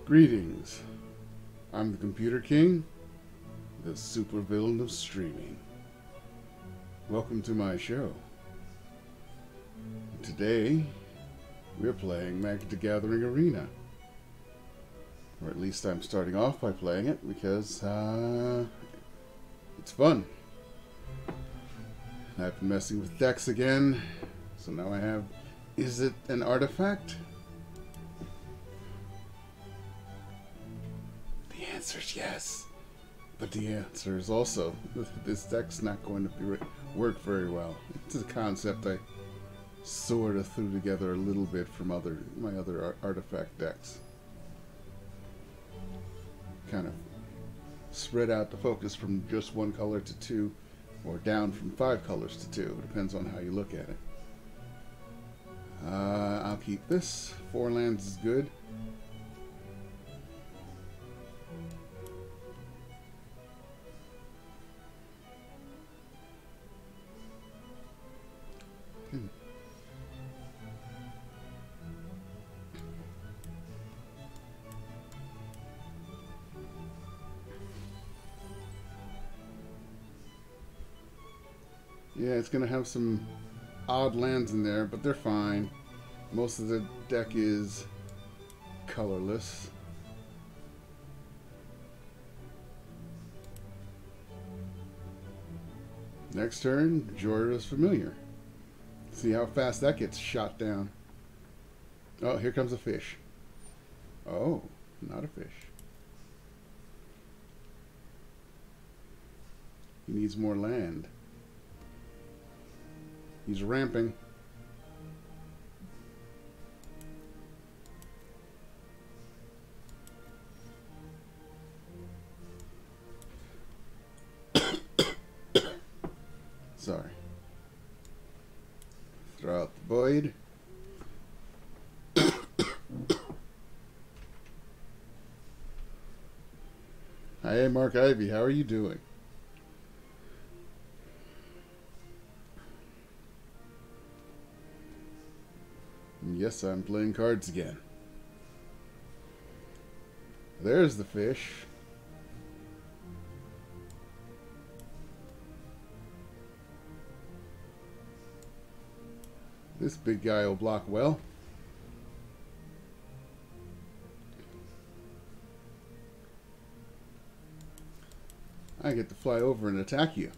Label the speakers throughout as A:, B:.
A: Greetings. I'm the Computer King, the supervillain of streaming. Welcome to my show. Today, we're playing Magic the Gathering Arena. Or at least I'm starting off by playing it because it's fun. And I've been messing with decks again, so now I have, is it an artifact? The answer is yes. But the answer is also, this deck's not going to work very well. It's a concept I sort of threw together a little bit from my other artifact decks. Kind of spread out the focus from just one color to two, or down from 5 colors to 2. It depends on how you look at it. I'll keep this. 4 lands is good. Yeah, it's going to have some odd lands in there, but they're fine. Most of the deck is colorless. Next turn, Jorah's Familiar. See how fast that gets shot down. Oh, here comes a fish. Oh, not a fish. He needs more land. He's ramping. Sorry. Throw out the void. Hi, Mark Ivy. How are you doing? Yes, I'm playing cards again. There's the fish. This big guy will block well. I get to fly over and attack you.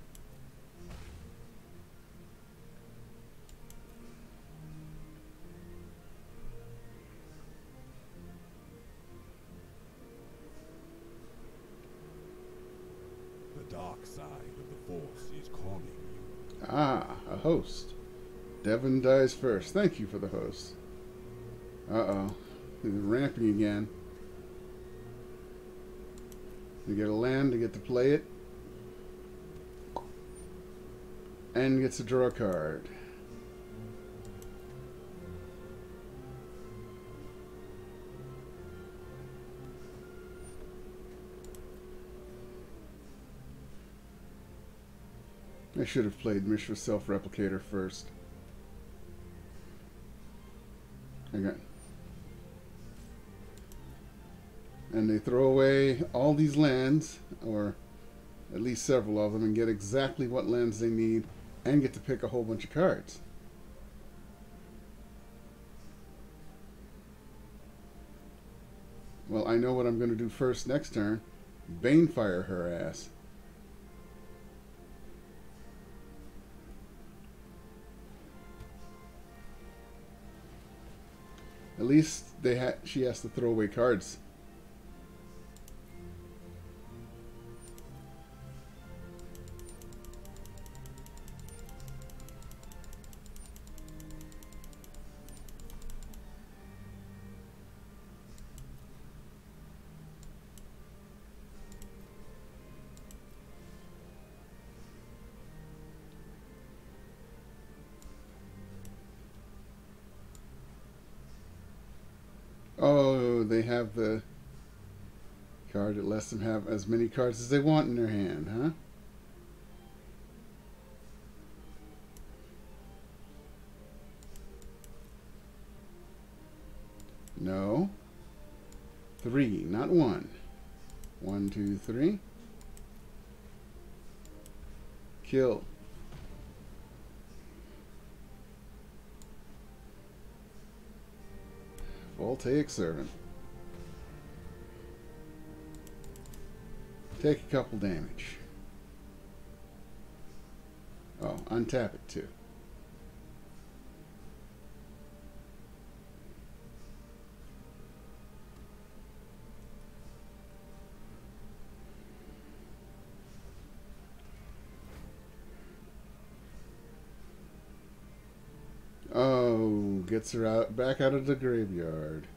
B: Dark side of the Force is calling you.
A: Ah, a host. Devin dies first. Thank you for the host. Uh-oh. He's ramping again. You get a land to get to play it. And gets to draw a card. I should have played Mishra Self-Replicator first. Okay. And they throw away all these lands, or at least several of them, and get exactly what lands they need, and get to pick a whole bunch of cards. Well, I know what I'm going to do first next turn. Banefire her ass. At least she has to throw away cards. Oh, they have the card that lets them have as many cards as they want in their hand, huh? No. 3, not 1. 1, 2, 3. Kill. Voltaic Servant. Take a couple damage. Oh, untap it too. Oh, gets her out back out of the graveyard.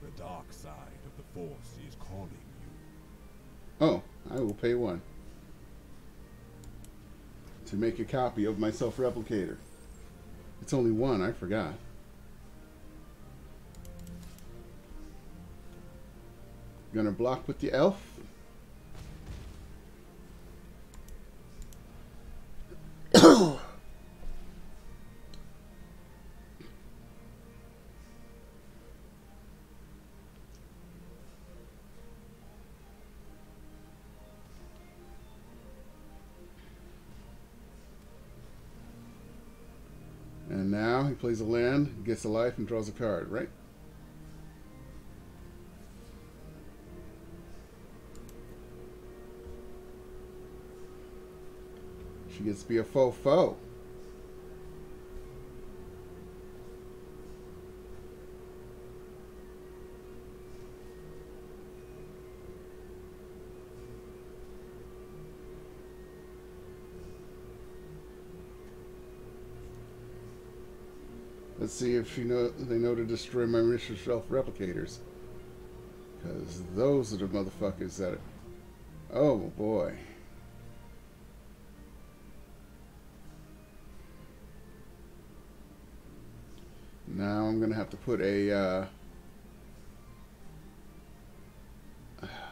B: The dark side of the Force is calling you.
A: Oh, I will pay 1 to make a copy of my self-replicator. It's only 1, I forgot. Gonna block with the elf. And now he plays a land, gets a life, and draws a card, right? She gets to be a faux foe. Let's see if they know to destroy my Mr. Self-replicators. Because those are the motherfuckers that... Oh, boy. Now I'm going to have to put a...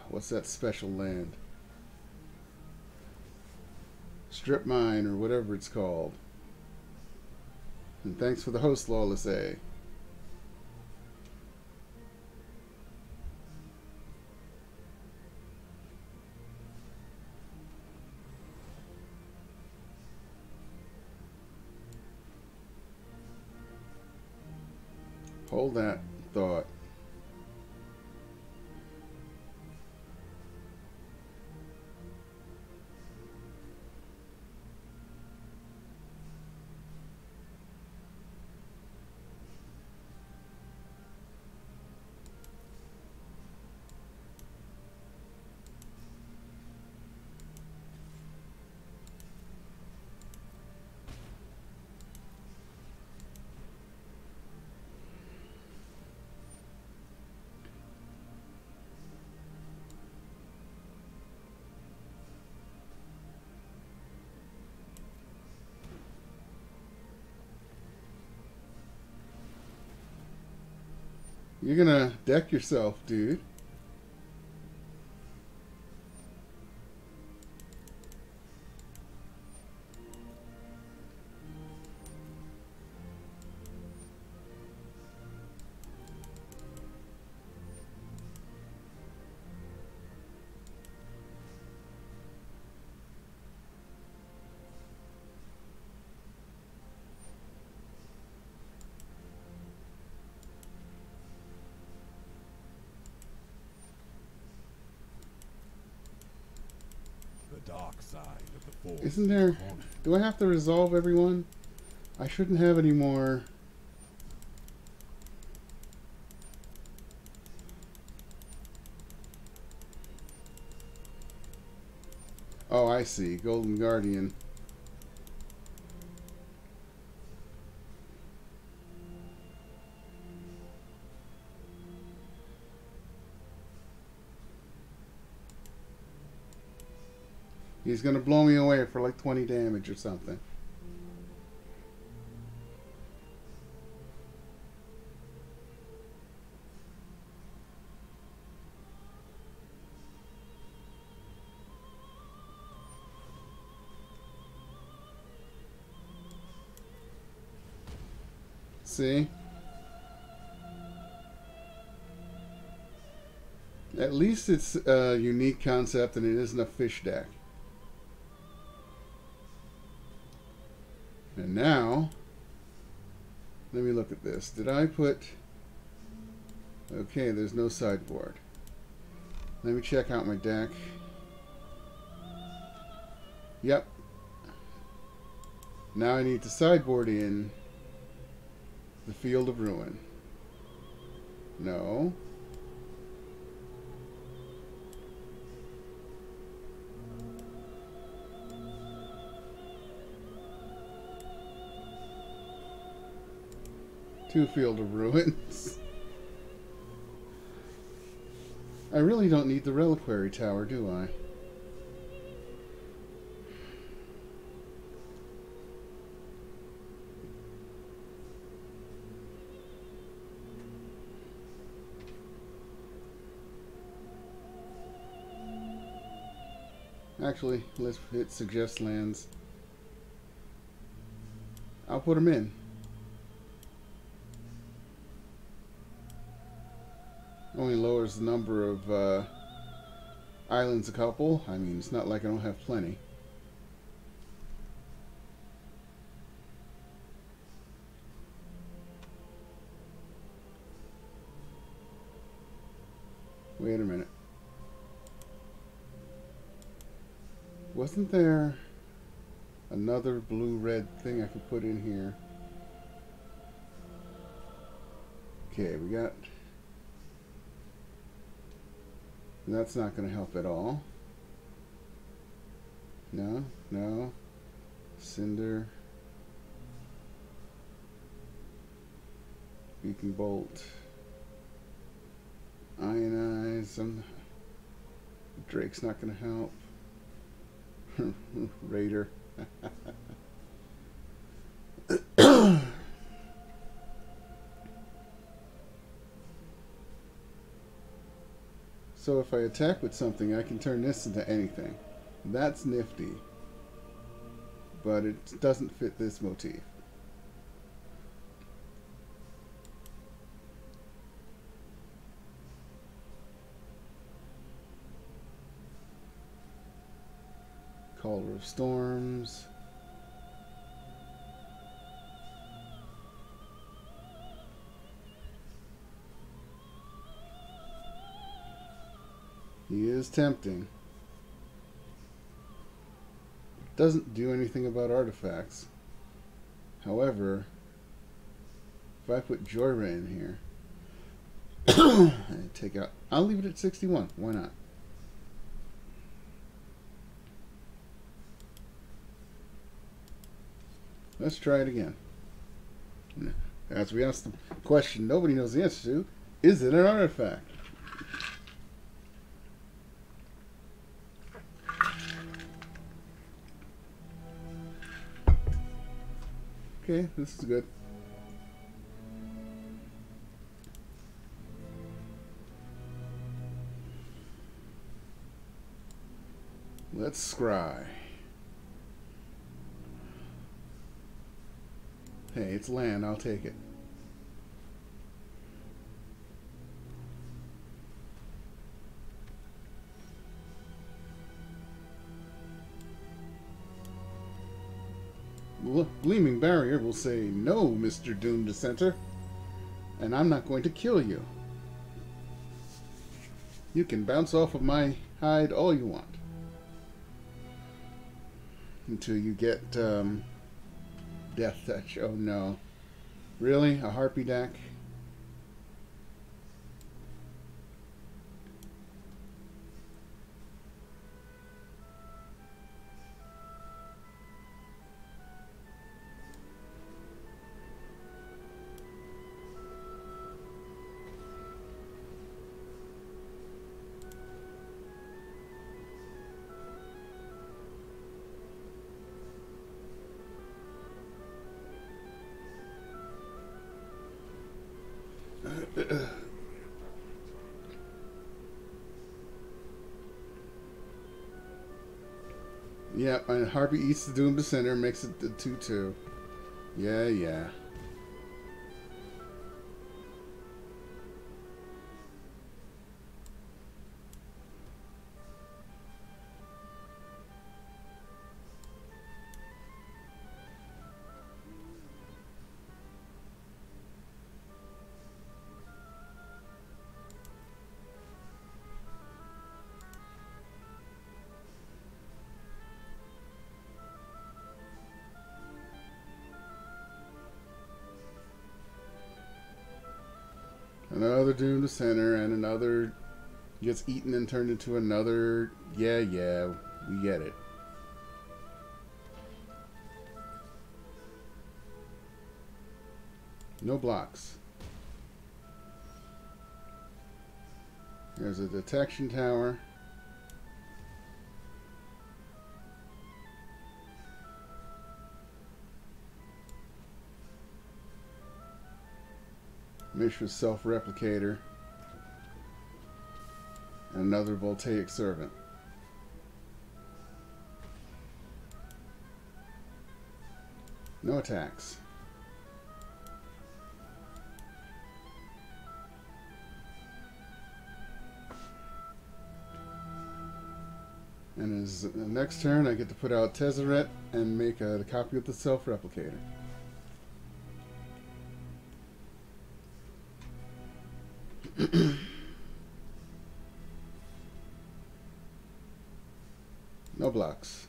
A: what's that special land? Strip mine, or whatever it's called. And thanks for the host, Lawless A. Hold that thought. You're gonna deck yourself, dude.
B: The dark side of the Force.
A: Isn't there... Do I have to resolve everyone? I shouldn't have any more... Oh, I see. Golden Guardian. He's gonna blow me away for like 20 damage or something. See? At least it's a unique concept and it isn't a fish deck. And now, let me look at this. Did I put... Okay, there's no sideboard. Let me check out my deck. Yep. Now I need to sideboard in the Field of Ruin. No. Two Field of Ruins. I really don't need the Reliquary Tower, do I? Actually, let's hit Suggest Lands. I'll put them in. Only lowers the number of islands a couple. I mean, it's not like I don't have plenty. Wait a minute. Wasn't there another blue-red thing I could put in here? Okay, we got... That's not going to help at all. No, no. Cinder. Beacon Bolt. Ionize. Drake's not going to help. Raider. So if I attack with something, I can turn this into anything. That's nifty. But it doesn't fit this motif. Caller of Storms. He is tempting. Doesn't do anything about artifacts. However, if I put Joyra in here, and take out, I'll leave it at 61. Why not? Let's try it again. As we asked the question nobody knows the answer to, is it an artifact? Okay, this is good. Let's scry. Hey, it's land, I'll take it. Gleaming Barrier will say, no, Mr. Doom Dissenter, and I'm not going to kill you. You can bounce off of my hide all you want. Until you get Death Touch. Oh no. Really? A Harpy deck? Yeah, and Harpy eats the Doom Center, makes it the 2-2. Yeah, yeah. Another Doom to Center, and another gets eaten and turned into another. Yeah, yeah, we get it. No blocks. There's a detection tower. Mishra's self-replicator. And another voltaic servant. No attacks. And as the next turn, I get to put out Tezzeret and make a copy of the self-replicator. No blocks.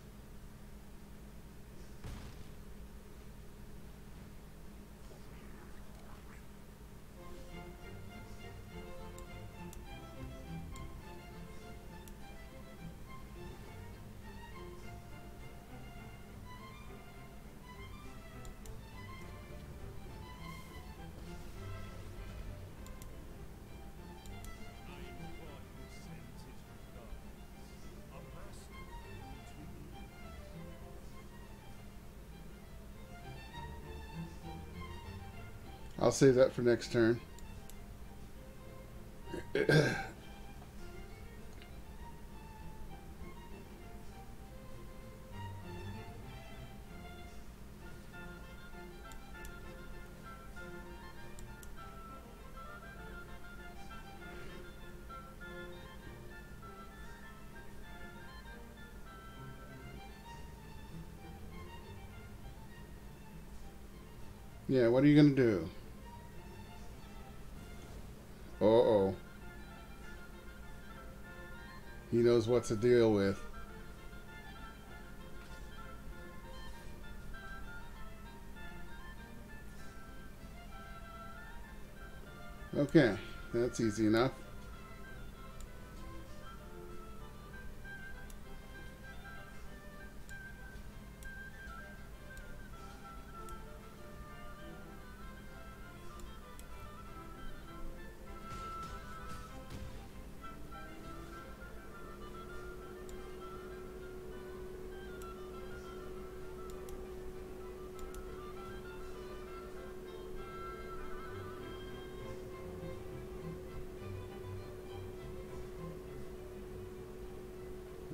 A: I'll save that for next turn. Yeah, what are you going to do? Uh-oh. He knows what to deal with. Okay, that's easy enough.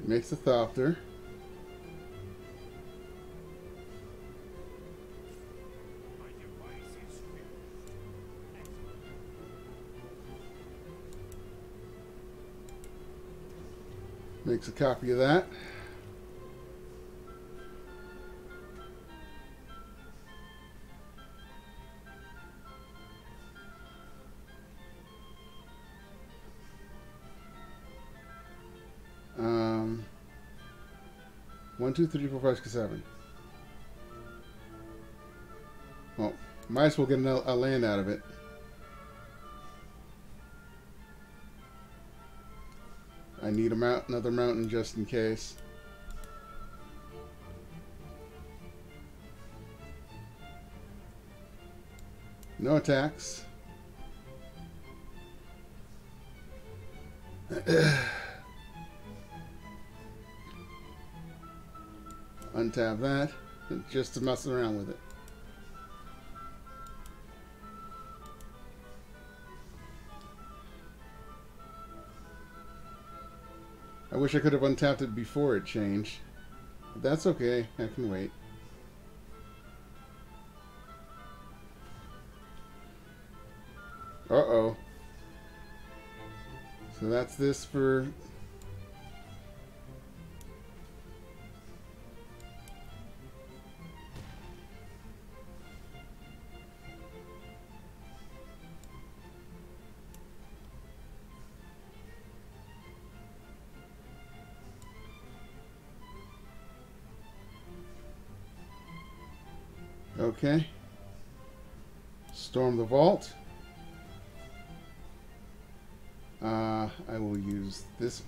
A: Makes a Thopter. Makes a copy of that. One, two, three, four, five, six, seven. Well, might as well get a land out of it. I need another mountain just in case. No attacks. Untap that, just to mess around with it. I wish I could have untapped it before it changed. That's okay. I can wait. Uh-oh. So that's this for... Okay. Storm the vault. I will use this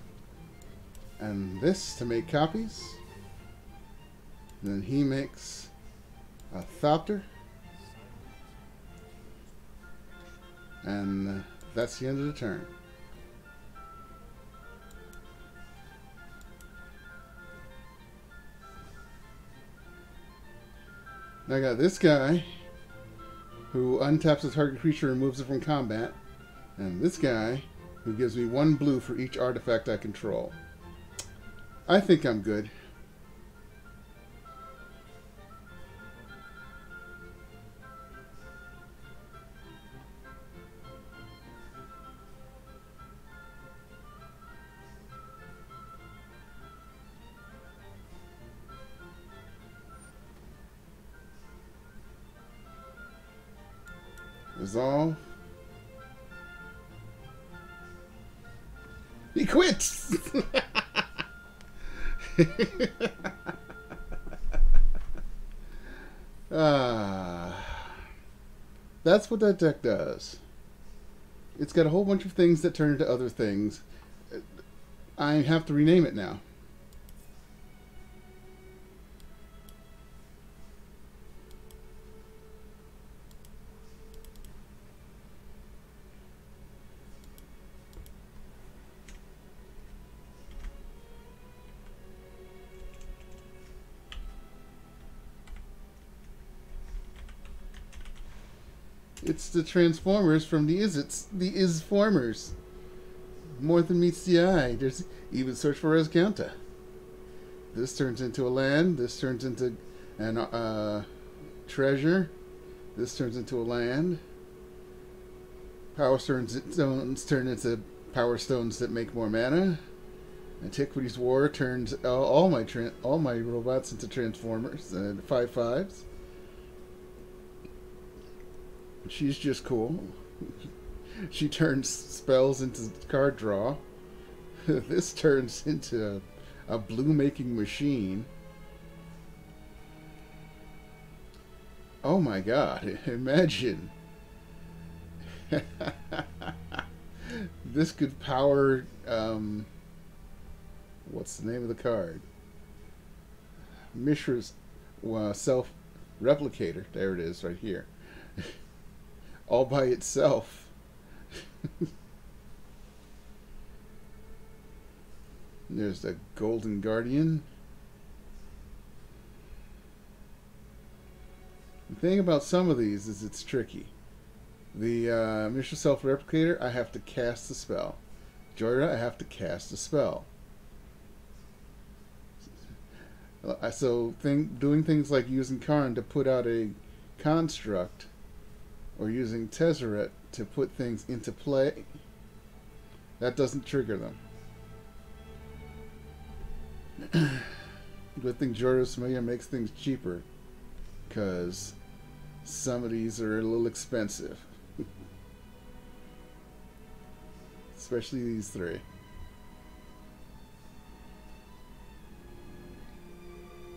A: and this to make copies. Then he makes a Thopter. And that's the end of the turn. Now I got this guy who untaps a target creature and removes it from combat. And this guy who gives me 1 blue for each artifact I control. I think I'm good. Resolve. He quits! That's what that deck does. It's got a whole bunch of things that turn into other things. I have to rename it now. It's the Transformers from the Is-Formers. More than meets the eye. There's even search for Rescounta. This turns into a land. This turns into an treasure. This turns into a land. Power stones turn into power stones that make more mana. Antiquities War turns all my robots into Transformers and 5/5s. She's just cool. She turns spells into card draw. This turns into a blue making machine. Oh my god, imagine. This could power, what's the name of the card? Mishra's self-replicator. There it is, right here. All by itself. There's the Golden Guardian. The thing about some of these is it's tricky. The Mishra Self-Replicator, I have to cast the spell. Joyra, I have to cast a spell. So doing things like using Karn to put out a construct, or using Tezzeret to put things into play, that doesn't trigger them. Good thing Joyra's Familiar makes things cheaper, because some of these are a little expensive. Especially these 3.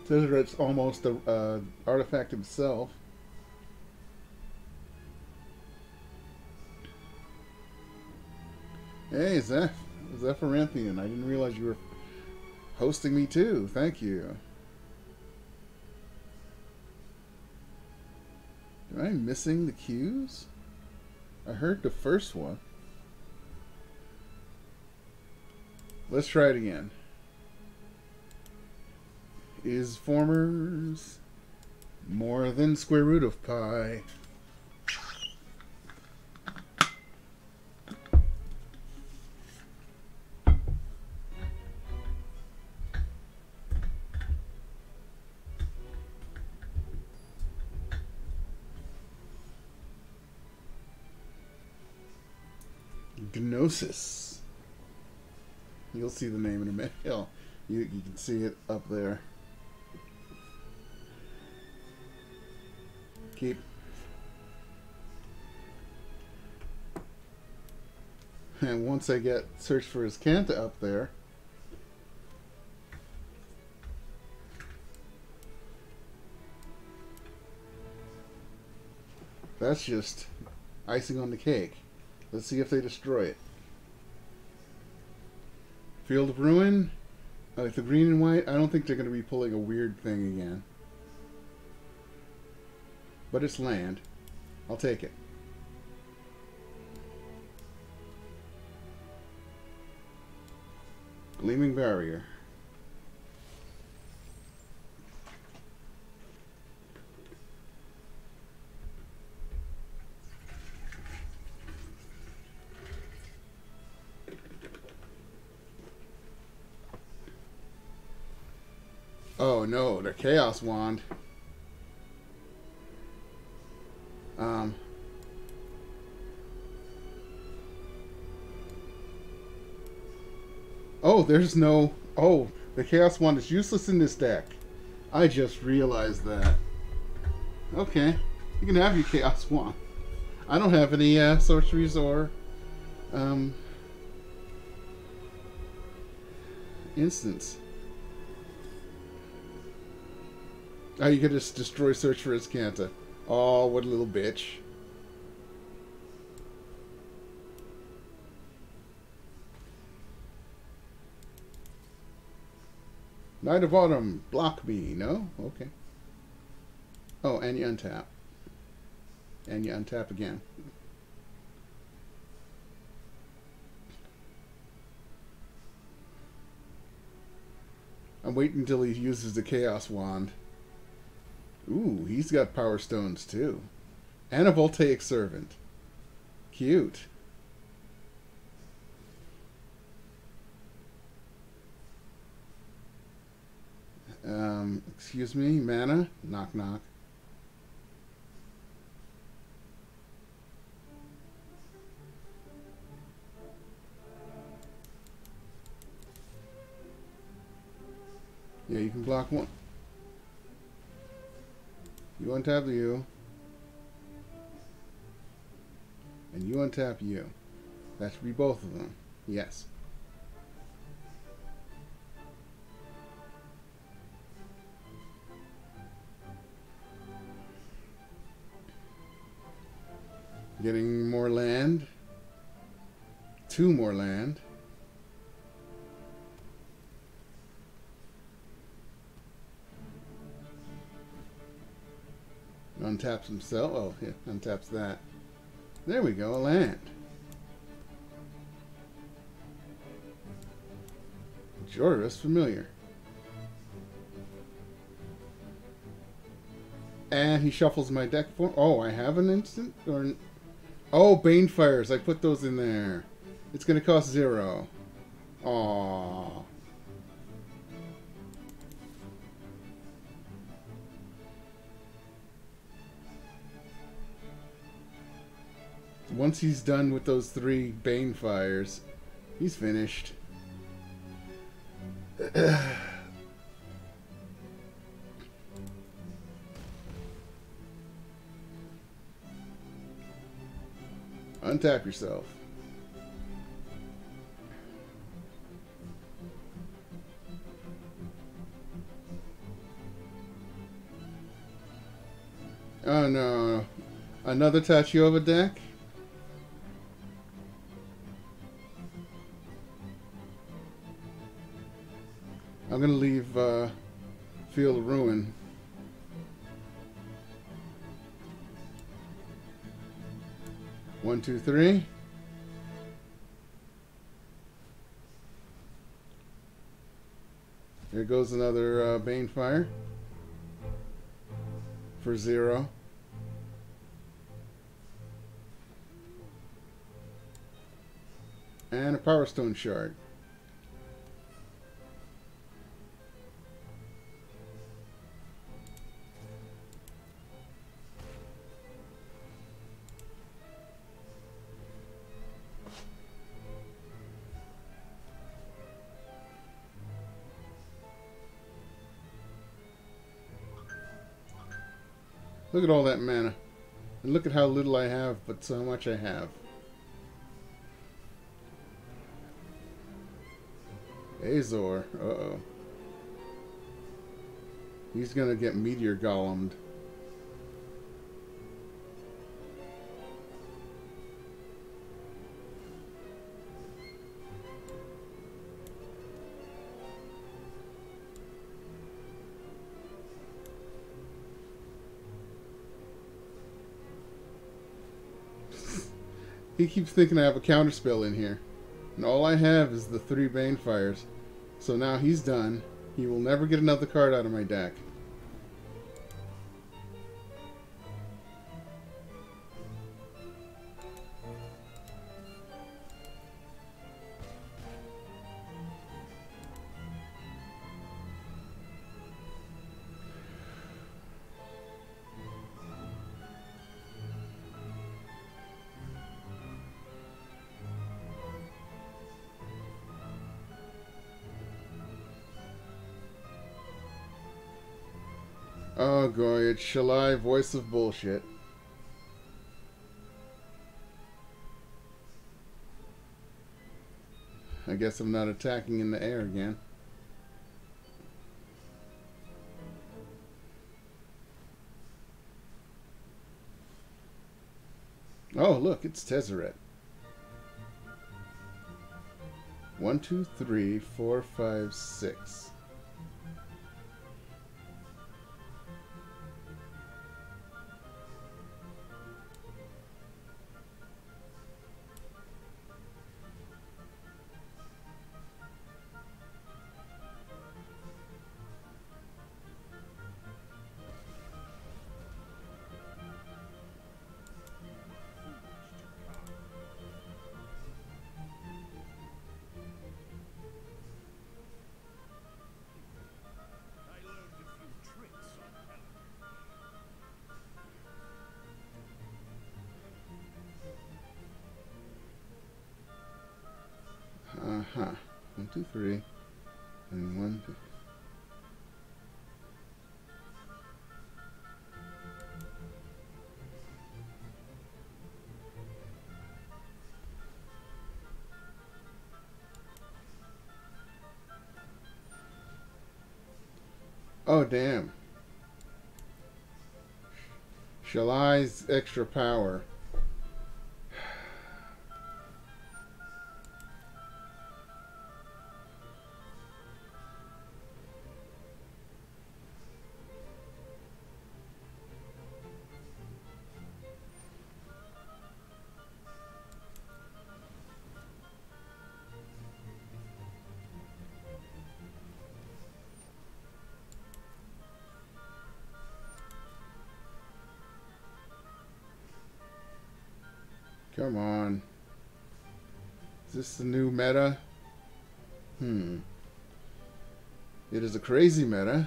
A: Tezzeret's almost an artifact himself. Hey, Zephyranthian. I didn't realize you were hosting me too. Thank you. Am I missing the cues? I heard the first one. Let's try it again. Is formers more than square root of pi? Gnosis. You'll see the name in a minute. You can see it up there. Keep. And once I get search for his Kanta up there, that's just icing on the cake. Let's see if they destroy it. Field of Ruin. Like the green and white, I don't think they're going to be pulling a weird thing again. But it's land. I'll take it. Gleaming Barrier. Oh no, the Chaos Wand. Oh, there's no... Oh, the Chaos Wand is useless in this deck. I just realized that. Okay, you can have your Chaos Wand. I don't have any sorceries or instants. Oh, you could just destroy search for his Kanta. Oh, what a little bitch. Knight of Autumn, block me. No? Okay. Oh, and you untap. And you untap again. I'm waiting until he uses the Chaos Wand. Ooh, he's got Power Stones too. And a Voltaic Servant. Cute. Excuse me, mana? Knock knock. Yeah, you can block one. You untap you. And you untap you. That should be both of them. Yes. Getting more land. 2 more land. Untaps himself. Oh, yeah, untaps that. There we go, a land. Jorah's familiar. And he shuffles my deck for... Oh, I have an instant? Or... Oh, Banefires. I put those in there. It's going to cost 0. Aww. Once he's done with those 3 Banefires, he's finished. Untap yourself. Oh no. Another Tachiova deck? I'm gonna leave Field of Ruin. One, two, three. There goes another Banefire for 0. And a Power Stone Shard. Look at all that mana. And look at how little I have, but so much I have. Azor. Uh-oh. He's gonna get Meteor Golemed. He keeps thinking I have a counterspell in here. And all I have is the 3 Banefires. So now he's done. He will never get another card out of my deck. Oh, goy, it's Shalai, voice of bullshit. I guess I'm not attacking in the air again. Oh, look, it's Tezzeret. 1, 2, 3, 4, 5, 6. Uh-huh. 1, 2, 3. And 1, 2. Oh, damn. Shalai's extra power. Come on. Is this the new meta? It is a crazy meta.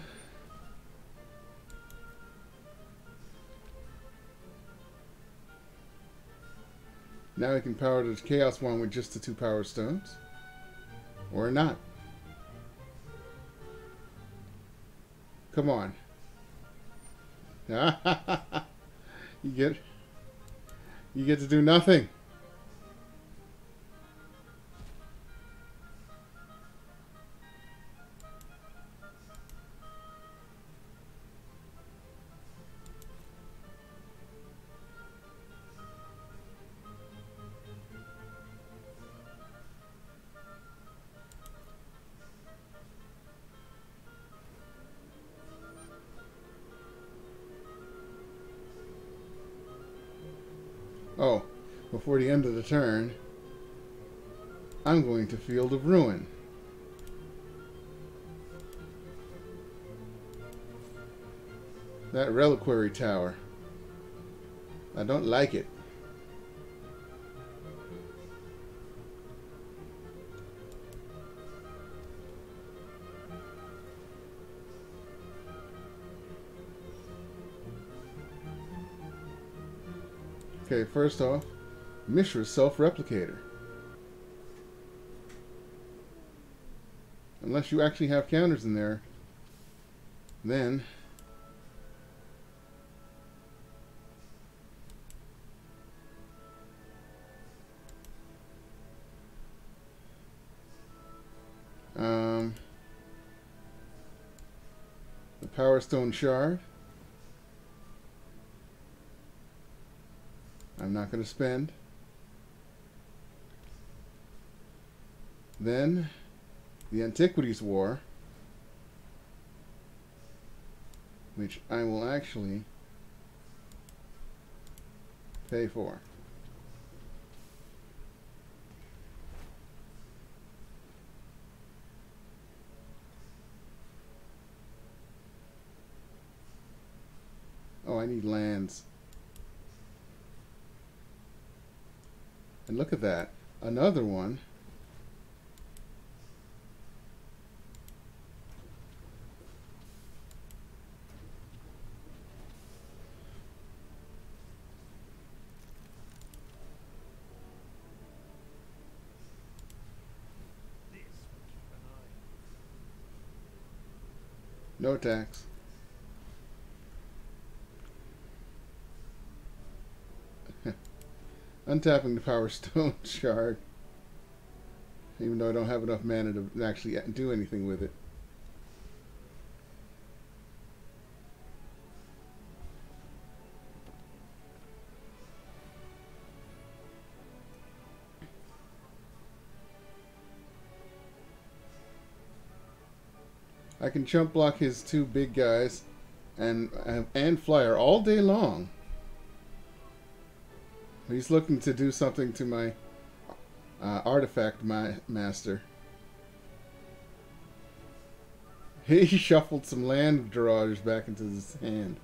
A: Now I can power the Chaos one with just the 2 Power Stones. Or not. Come on. You get to do nothing. Oh, before the end of the turn, I'm going to Field of Ruin. That Reliquary Tower. I don't like it. Okay, first off, Mishra's Self-Replicator. Unless you actually have counters in there, then Power Stone Shard. I'm not going to spend. Then, the Antiquities War, which I will actually pay for. Oh, I need lands. And look at that. Another one. No attacks. Untapping the Power Stone Shard. Even though I don't have enough mana to actually do anything with it. I can chump block his two big guys and flyer all day long. He's looking to do something to my artifact master. He shuffled some land drawers back into his hand.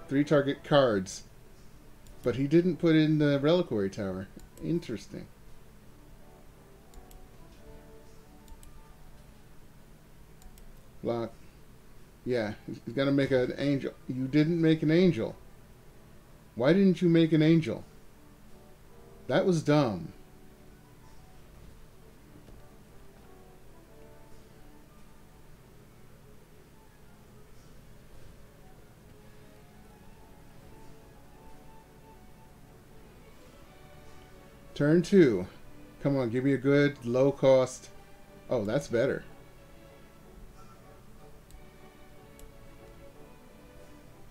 A: 3 target cards. But he didn't put in the Reliquary Tower. Interesting. Block. Yeah, he's gonna make an angel. You didn't make an angel. Why didn't you make an angel? That was dumb. Turn 2. Come on, give me a good low cost. Oh, that's better.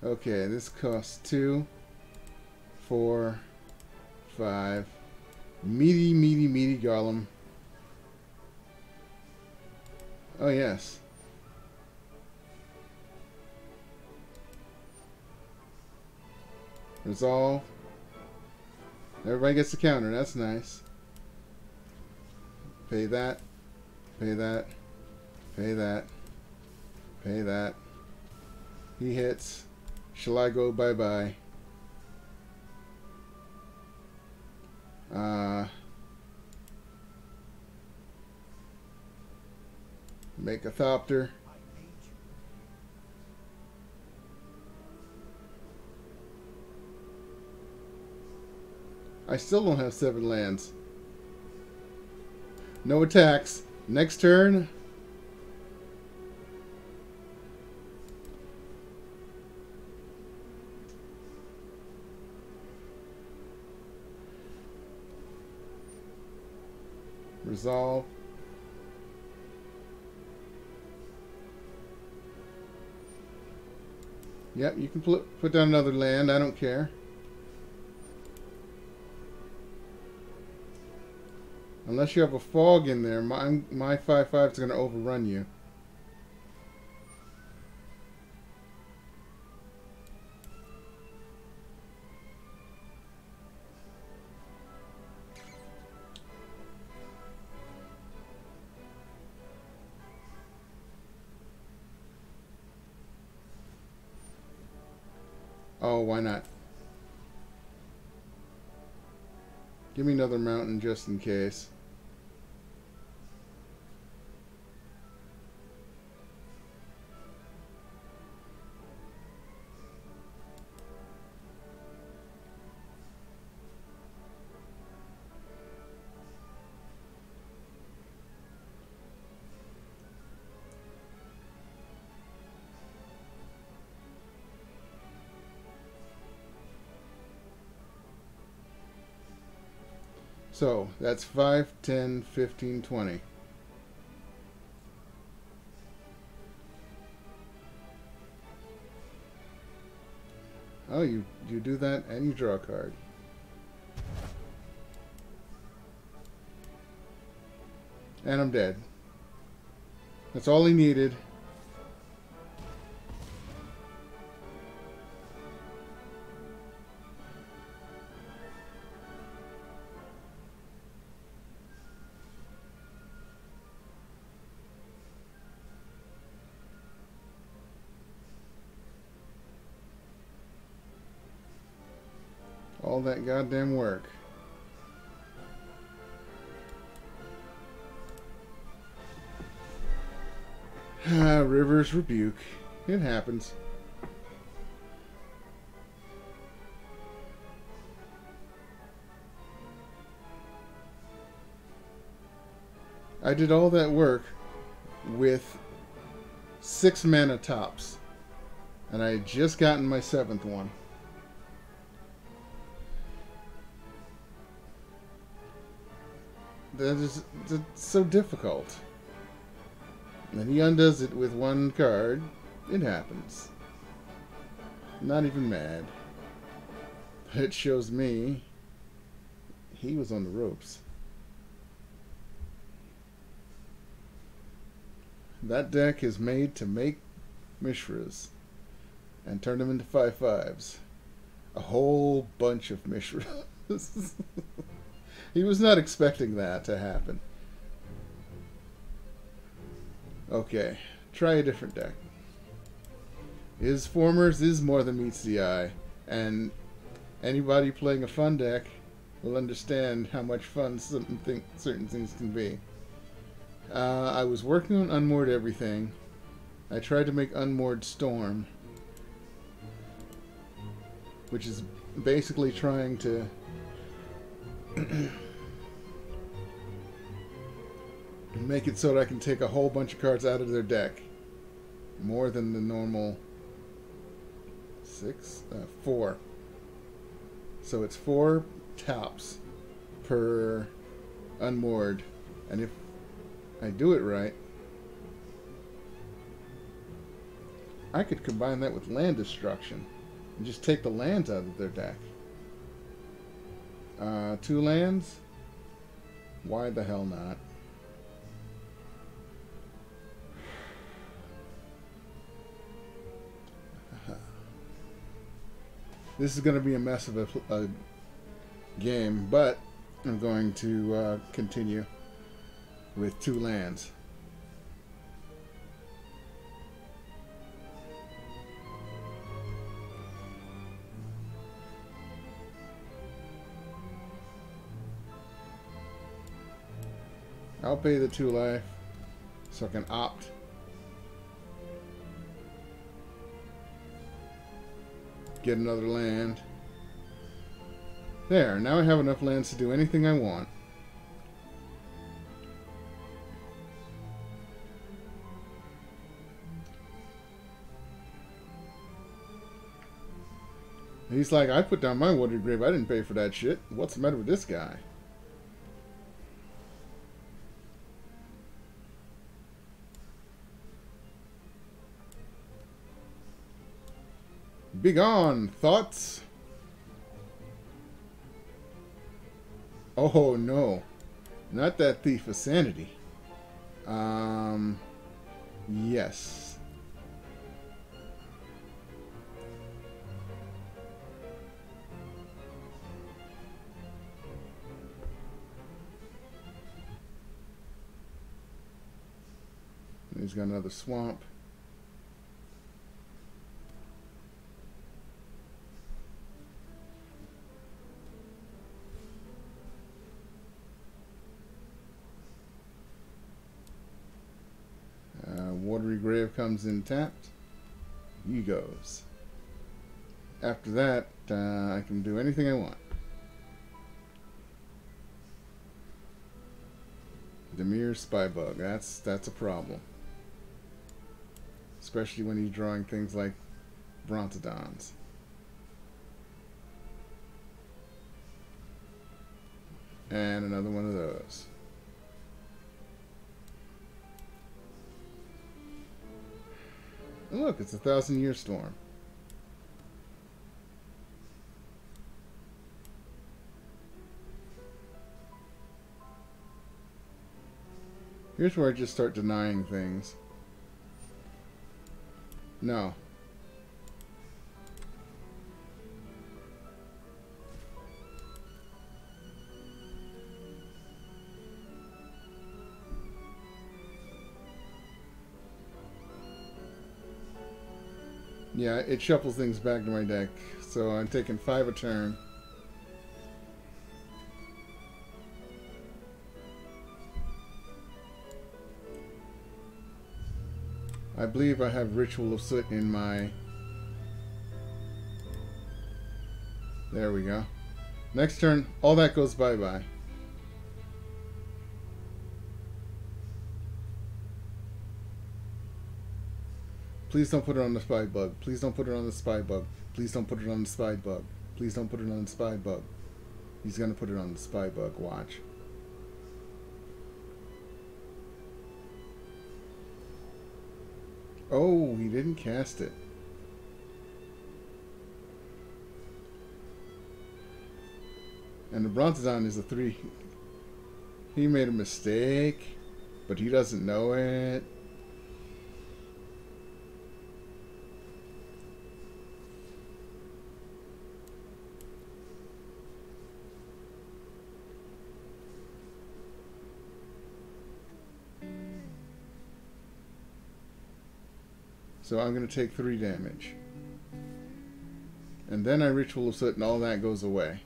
A: Okay, this costs 2, 4, 5. Meaty golem. Oh, yes. Resolve. Everybody gets the counter. That's nice. Pay that. Pay that. Pay that. Pay that. He hits. Shall I go bye-bye? Make a Thopter. I still don't have 7 lands. No attacks. Next turn. Resolve. Yep, you can put down another land. I don't care. Unless you have a fog in there, my 5/5 is going to overrun you. Oh, why not? Give me another mountain just in case. So, that's 5, 10, 15, 20. Oh, you do that and you draw a card. And I'm dead. That's all he needed. All that goddamn work. River's Rebuke. It happens. I did all that work with 6 mana tops. And I had just gotten my 7th one. That's so difficult. And he undoes it with 1 card. It happens. Not even mad. But it shows me he was on the ropes. That deck is made to make Mishras and turn them into 5/5s. A whole bunch of Mishras. He was not expecting that to happen. Okay, try a different deck. His Formers is more than meets the eye, and anybody playing a fun deck will understand how much fun certain things can be. I was working on Unmoored Everything. I tried to make Unmoored Storm, which is basically trying to make it so that I can take a whole bunch of cards out of their deck. More than the normal 4. So it's 4 tops per Unmoored. And if I do it right, I could combine that with Land Destruction and just take the lands out of their deck. 2 lands? Why the hell not? This is going to be a mess of a game, but I'm going to continue with 2 lands. I'll pay the 2 life so I can opt. Get another land. There, now I have enough lands to do anything I want. He's like, I put down my watery grave. I didn't pay for that shit. What's the matter with this guy? Begone, thoughts. Oh no, not that thief of sanity. Yes. He's got another swamp. Watery Grave comes in tapped. He goes. After that, I can do anything I want. Demir Spybug. That's a problem. Especially when he's drawing things like Brontodons. And another one of those. Look, it's a 1,000-year storm. Here's where I just start denying things. No. Yeah, it shuffles things back to my deck. So I'm taking 5 a turn. I believe I have Ritual of Soot in my... There we go. Next turn, all that goes bye-bye. Please don't put it on the spy bug. Please don't put it on the spy bug. Please don't put it on the spy bug. Please don't put it on the spy bug. He's gonna put it on the spy bug. Watch. Oh, he didn't cast it. And the Bronzodon is a 3. He made a mistake, but he doesn't know it. So I'm going to take 3 damage. And then I Ritual of Soot and all that goes away.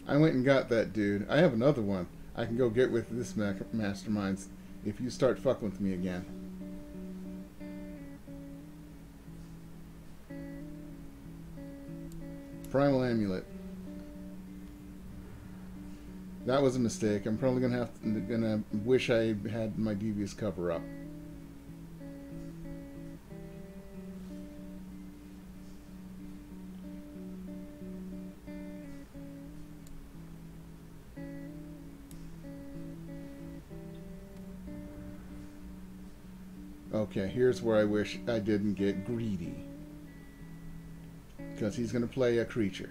A: I went and got that dude. I have another one I can go get with this masterminds if you start fucking with me again. Primal Amulet. That was a mistake. I'm probably gonna wish I had my Devious Cover up. Okay, here's where I wish I didn't get greedy. Because he's going to play a creature.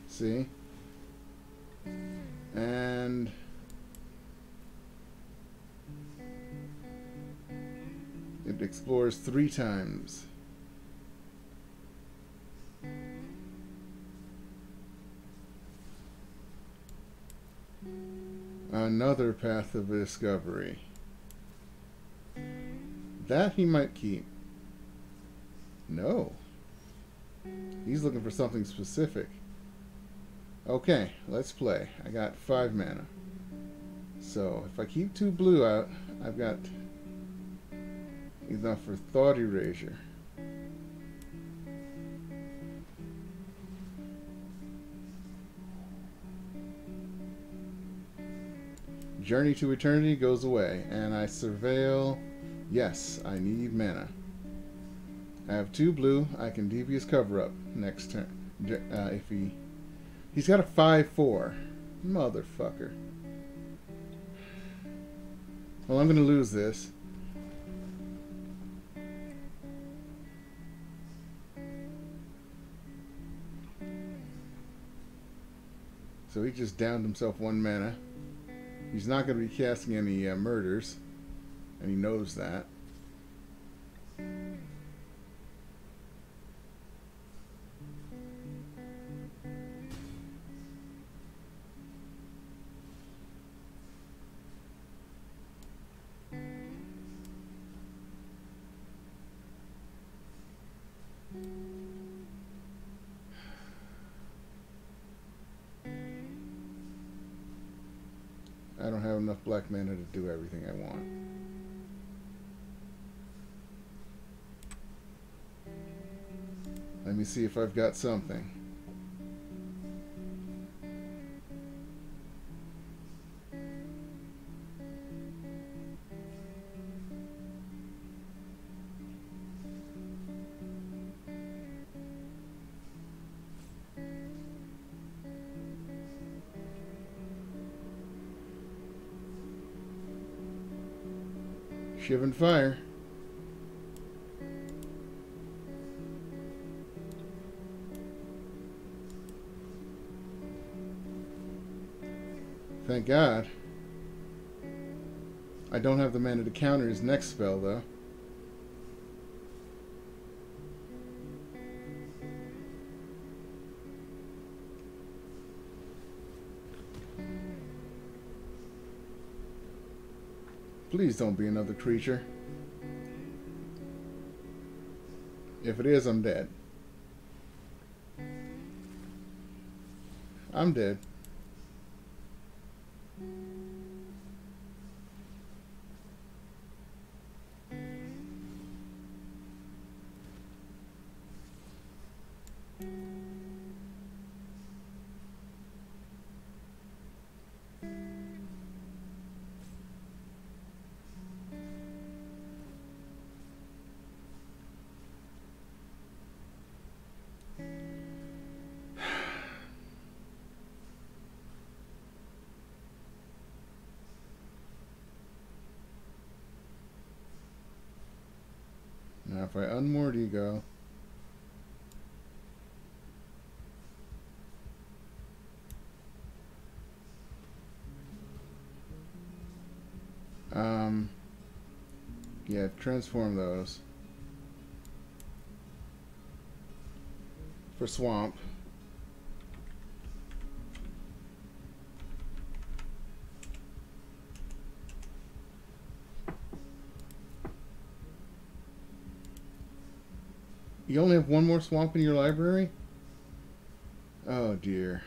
A: See? And it explores 3 times. Another Path of Discovery. That he might keep. No. He's looking for something specific. Okay, let's play. I got 5 mana. So, if I keep 2 blue out, I've got enough for Thought Erasure. Journey to Eternity goes away, and I surveil. Yes, I need mana. I have 2 blue. I can Devious Cover up next turn. If he's got a 5/4, motherfucker. Well, I'm gonna lose this. So he just downed himself 1 mana. He's not going to be casting any murders, and he knows that. I don't have enough black mana to do everything I want. Let me see if I've got something. Shiv and fire. Thank God. I don't have the mana to counter his next spell, though. Please don't be another creature. If it is, I'm dead. I'm dead. Now if I unmoored Ego, yeah, transform those for swamp. You only have one more swamp in your library? Oh dear.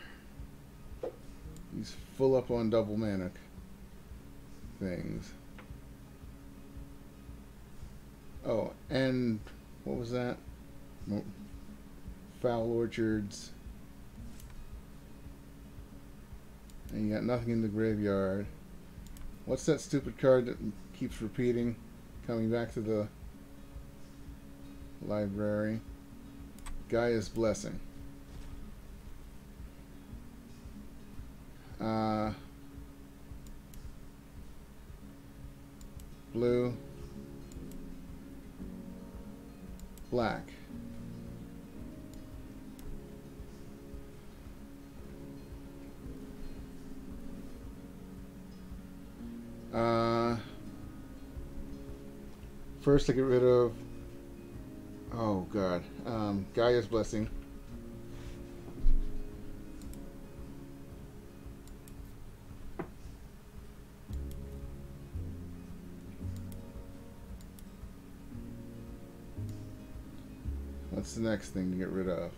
A: He's full up on double mana things. Oh, and what was that? Foul Orchards. And you got nothing in the graveyard. What's that stupid card that keeps repeating? Coming back to the library. Gaia's Blessing. Blue. Black. First I get rid of, oh god, Gaia's Blessing. What's the next thing to get rid of?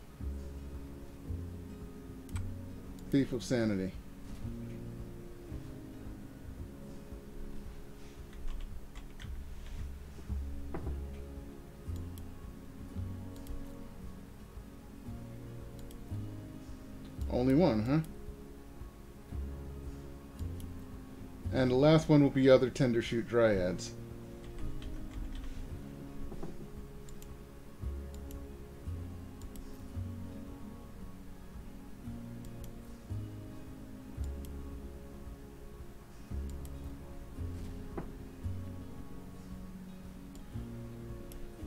A: Thief of Sanity. Only one, huh? And the last one will be other Tendershoot Dryads.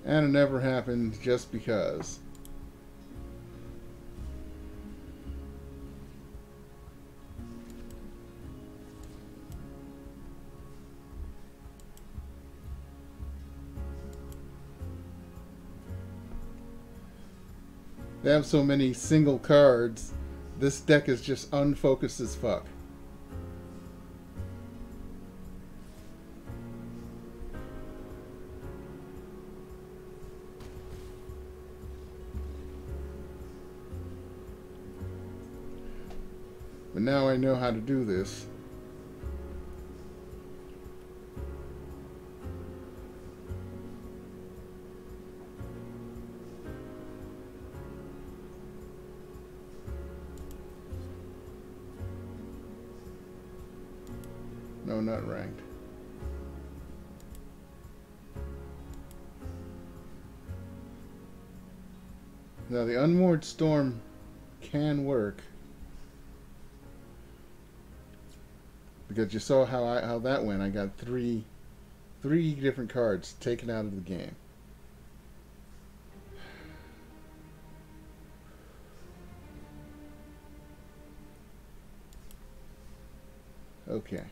A: And it never happened just because. They have so many single cards, this deck is just unfocused as fuck. But now I know how to do this. No, not ranked. Now the Unmoored Storm can work. Because you saw how that went. I got three 3 different cards taken out of the game. Okay.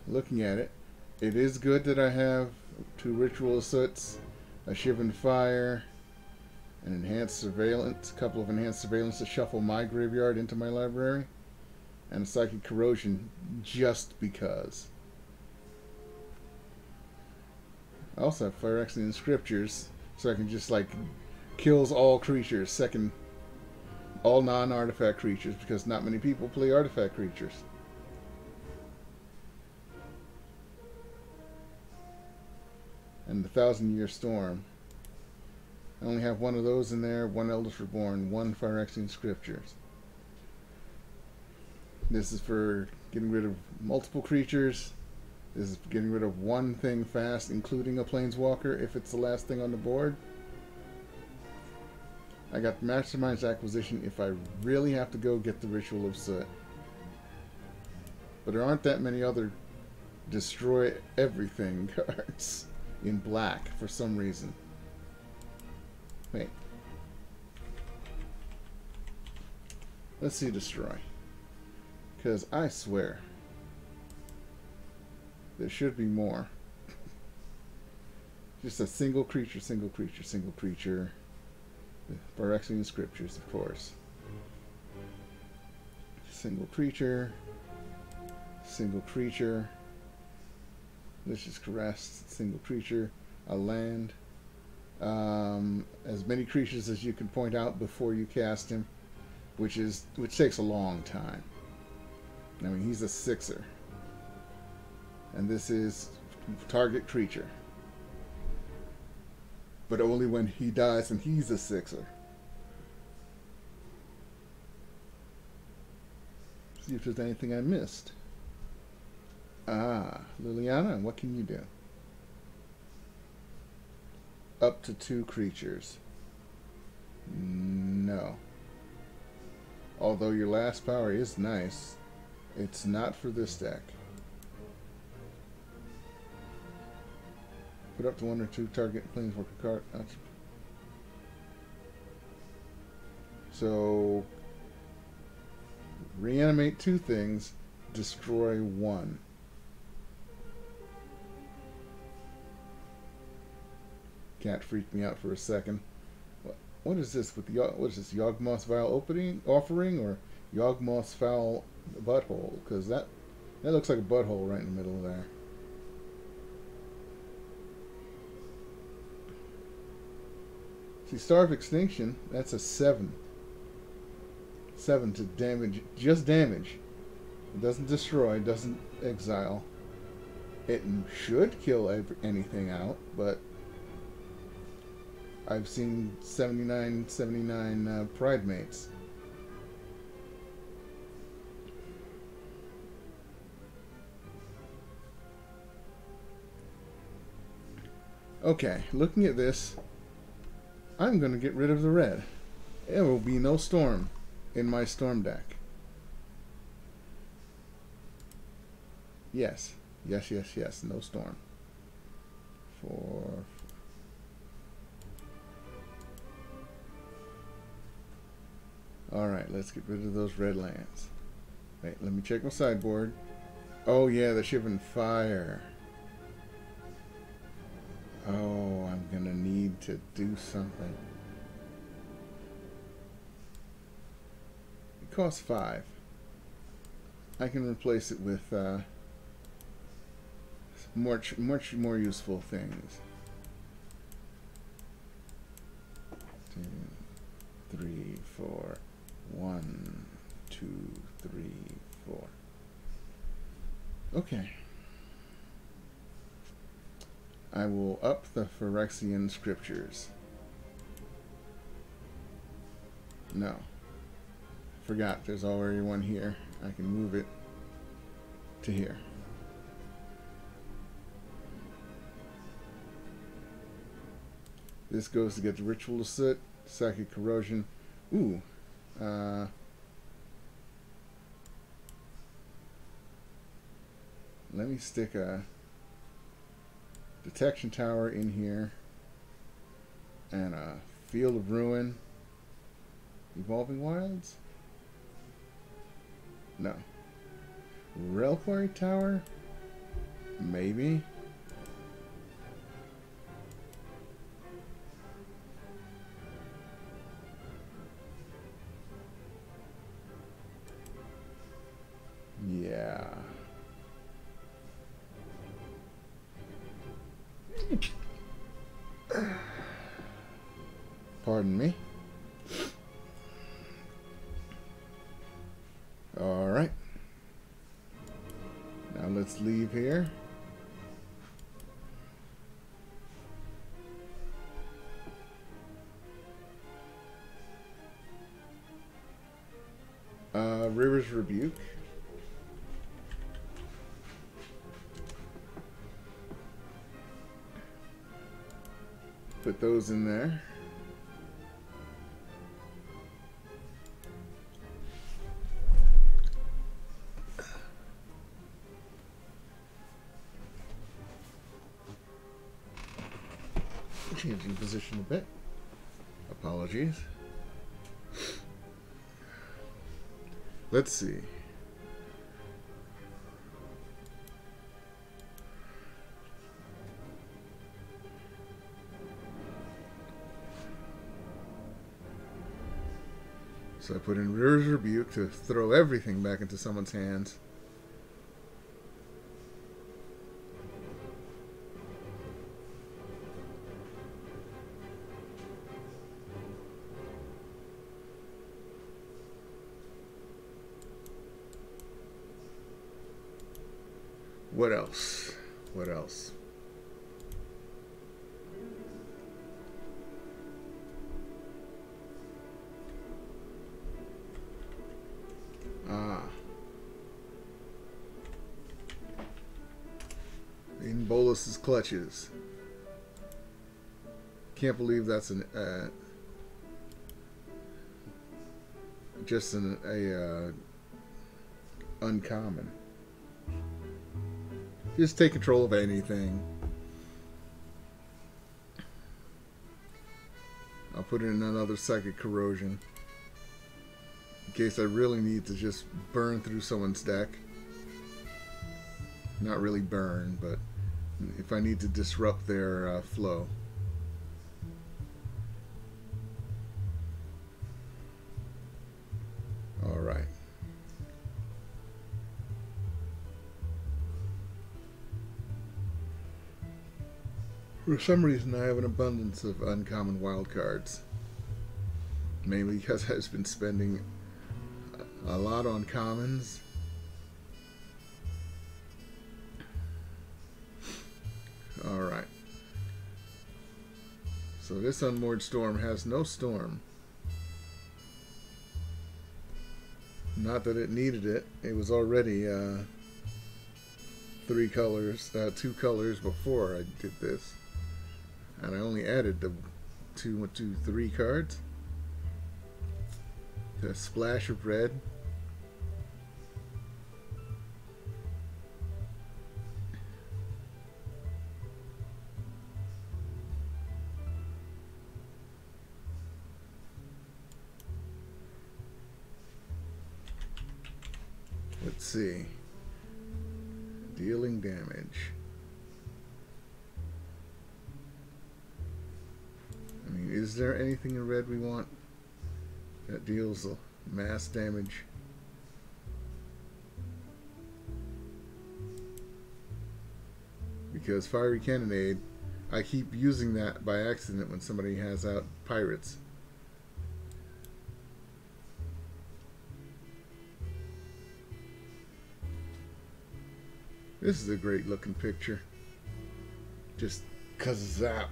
A: Looking at it, it is good that I have 2 Ritual Soots, a Shivan Fire, an Enhanced Surveillance, a couple of Enhanced Surveillance to shuffle my graveyard into my library, and a Psychic Corrosion just because. I also have Phyrexian Scriptures, so I can just like kills all creatures, second all non-artifact creatures, because not many people play artifact creatures. And the 1,000-Year Storm. I only have 1 of those in there, 1 Eldest Reborn, 1 Phyrexian Scriptures. This is for getting rid of multiple creatures. This is getting rid of 1 thing fast, including a Planeswalker, if it's the last thing on the board. I got Mastermind's Acquisition if I really have to go get the Ritual of Soot. But there aren't that many other Destroy Everything cards in black for some reason. Wait. Let's see Destroy. Because I swear there should be more. Just a single creature, single creature, single creature. Phyrexian Scriptures, of course. Single creature. Single creature. Vicious Caress, single creature, a land. As many creatures as you can point out before you cast him, which takes a long time. I mean, he's a 6er. And this is target creature. But only when he dies and he's a 6er. See if there's anything I missed. Ah, Liliana, what can you do? Up to 2 creatures. No. Although your last power is nice, it's not for this deck. Put up to 1 or 2 target Planeswalker card. So, reanimate 2 things, destroy 1. Cat freaked me out for a second. What is this with the what is this, Yawgmoth's Vile offering or Yawgmoth's Foul Butthole? Because that looks like a butthole right in the middle of there. See, Star of Extinction, that's a 7. 7 to damage, just damage. It doesn't destroy, it doesn't exile. It should kill anything out, but I've seen 79 Pride Mates. Okay, looking at this, I'm going to get rid of the red. There will be no storm in my storm deck. Yes. Yes, yes, yes. No storm. 4. Alright, let's get rid of those red lands. Wait, let me check my sideboard. Oh yeah, the Shivan Fire. Oh, I'm gonna need to do something. It costs 5. I can replace it with much more useful things. 2, 3, 4. 1, 2, 3, 4. Okay. I will up the Phyrexian Scriptures. No. Forgot, there's already one here. I can move it to here. This goes to get the Ritual of Soot, Psychic Corrosion. Ooh. Let me stick a detection tower in here. And a field of ruin. Evolving wilds? No. Reliquary tower? Maybe. Yeah. Pardon me. All right. Now let's leave here. River's Rebuke. Put those in there. Changing position a bit. Apologies. Let's see. So I put in River's Rebuke to throw everything back into someone's hands. What else? What else? In Bolus's clutches. Can't believe that's an just an uncommon. Just take control of anything. I'll put in another Psychic Corrosion in case I really need to just burn through someone's deck. Not really burn, but if I need to disrupt their flow. All right. For some reason, I have an abundance of uncommon wild cards. Mainly because I've been spending a lot on commons. Alright. So this Unmoored Storm has no storm. Not that it needed it. It was already two colors before I did this. And I only added the 3 cards. The splash of red. Let's see. Dealing damage. I mean, is there anything in red we want that deals mass damage? Because Fiery Cannonade, I keep using that by accident when somebody has out pirates. This is a great looking picture. Just 'cause of that.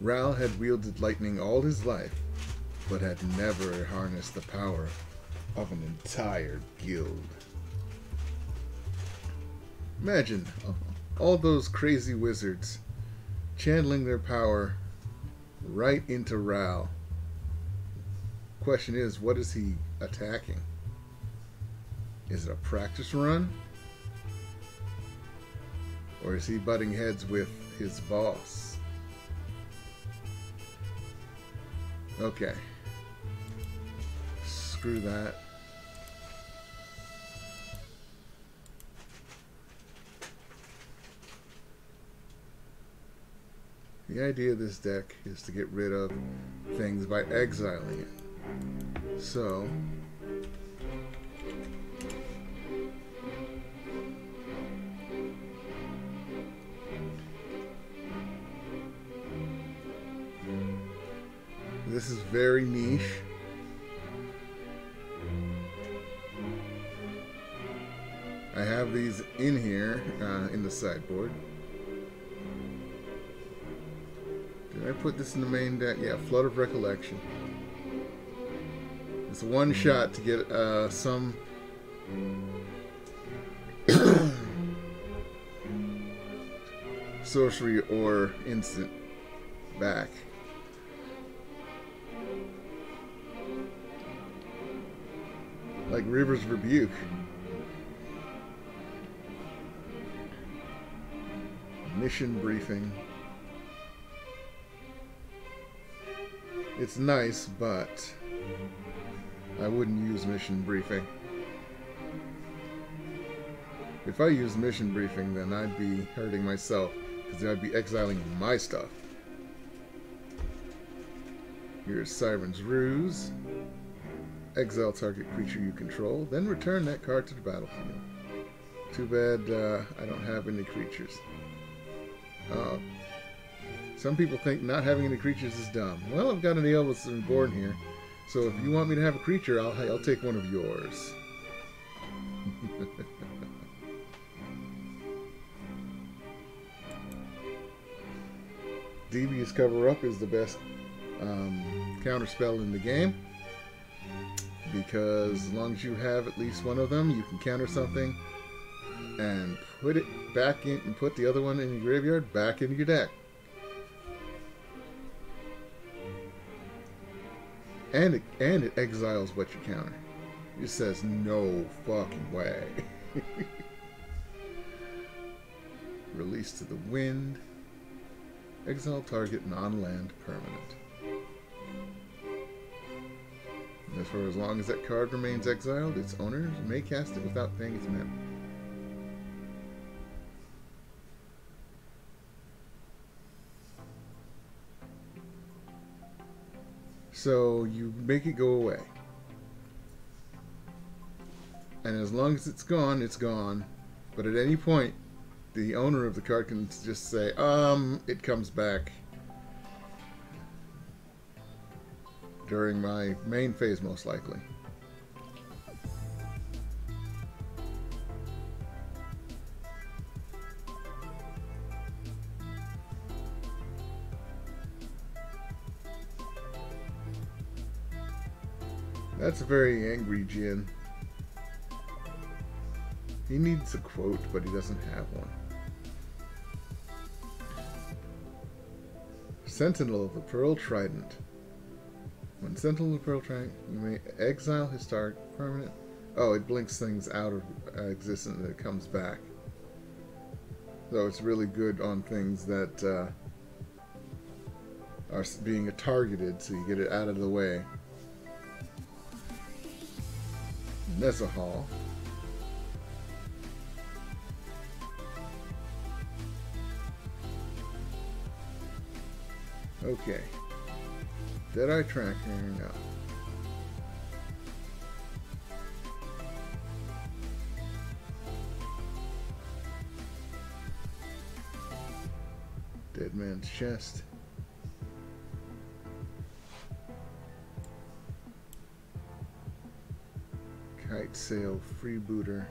A: Ral had wielded lightning all his life, but had never harnessed the power of an entire guild. Imagine all those crazy wizards channeling their power right into Ral. Question is, what is he attacking? Is it a practice run? Or is he butting heads with his boss? Okay. Screw that. The idea of this deck is to get rid of things by exiling it. So, this is very niche. I have these in here in the sideboard. Did I put this in the main deck? Yeah, Flood of Recollection. It's one shot to get some sorcery or instant back. Like River's Rebuke. Mission briefing. It's nice, but I wouldn't use mission briefing. If I used mission briefing, then I'd be hurting myself, because I'd be exiling my stuff. Here's Siren's Ruse. Exile target creature you control, then return that card to the battlefield. Too bad I don't have any creatures. Some people think not having any creatures is dumb. Well, I've got an Eolus Reborn here, so if you want me to have a creature, I'll take one of yours. Devious Cover-Up is the best counterspell in the game, because as long as you have at least one of them, you can counter something and put it back in, and put the other one in your graveyard back into your deck. And it exiles what you counter. It says no fucking way. Release to the wind. Exile target non-land permanent. And for as long as that card remains exiled, its owner may cast it without paying its mana. So you make it go away. And as long as it's gone, it's gone. But at any point, the owner of the card can just say, it comes back during my main phase, most likely. That's a very angry Jin. He needs a quote, but he doesn't have one. Sentinel of the Pearl Trident. When Sentinel of the Pearl Trident, you may exile historic permanent. Oh, it blinks things out of existence and it comes back. So it's really good on things that are being targeted, so you get it out of the way. Nezahal. Okay. Dead-Eye Tracker, no. Dead Man's Chest. Kite Sail Freebooter.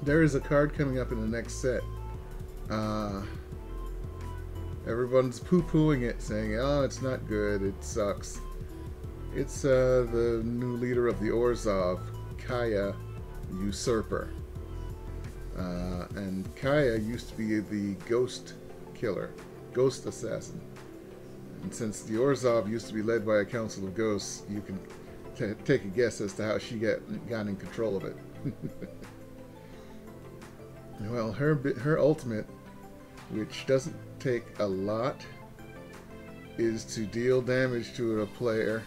A: There is a card coming up in the next set. Everyone's poo-pooing it, saying, oh, it's not good, it sucks. It's the new leader of the Orzhov, Kaya, usurper. And Kaya used to be the ghost killer, ghost assassin. And since the Orzhov used to be led by a council of ghosts, you can take a guess as to how she got in control of it. Well, her ultimate, which doesn't take a lot, is to deal damage to a player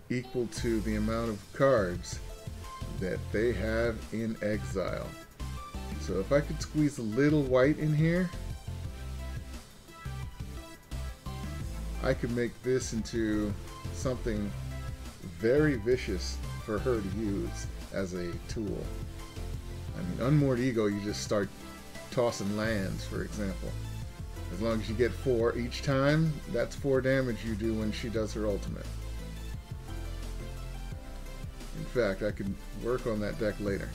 A: equal to the amount of cards that they have in exile. So if I could squeeze a little white in here, I could make this into something very vicious for her to use as a tool. I mean, Unmoored Ego, you just start tossing lands, for example. As long as you get 4 each time, that's 4 damage you do when she does her ultimate. In fact, I could work on that deck later.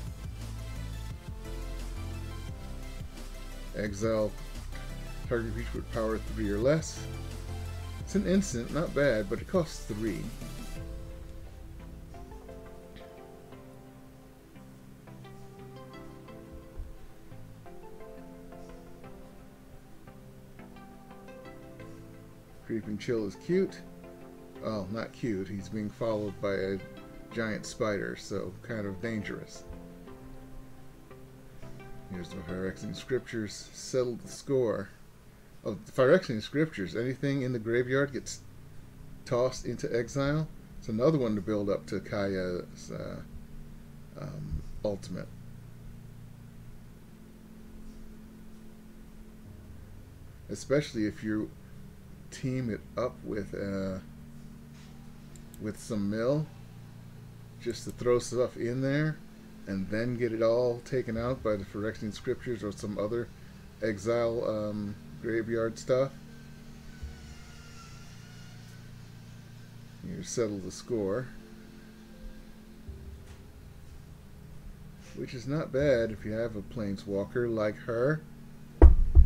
A: Exile target creature with power 3 or less. It's an instant, not bad, but it costs 3. Creeping Chill is cute. Well, not cute. He's being followed by a giant spider, so kind of dangerous. Here's the Phyrexian Scriptures. Settled the score. Oh, the Phyrexian Scriptures. Anything in the graveyard gets tossed into exile. It's another one to build up to Kaya's ultimate. Especially if you team it up with some mill, just to throw stuff in there and then get it all taken out by the Phyrexian Scriptures or some other exile graveyard stuff. You settle the score, which is not bad if you have a planeswalker like her.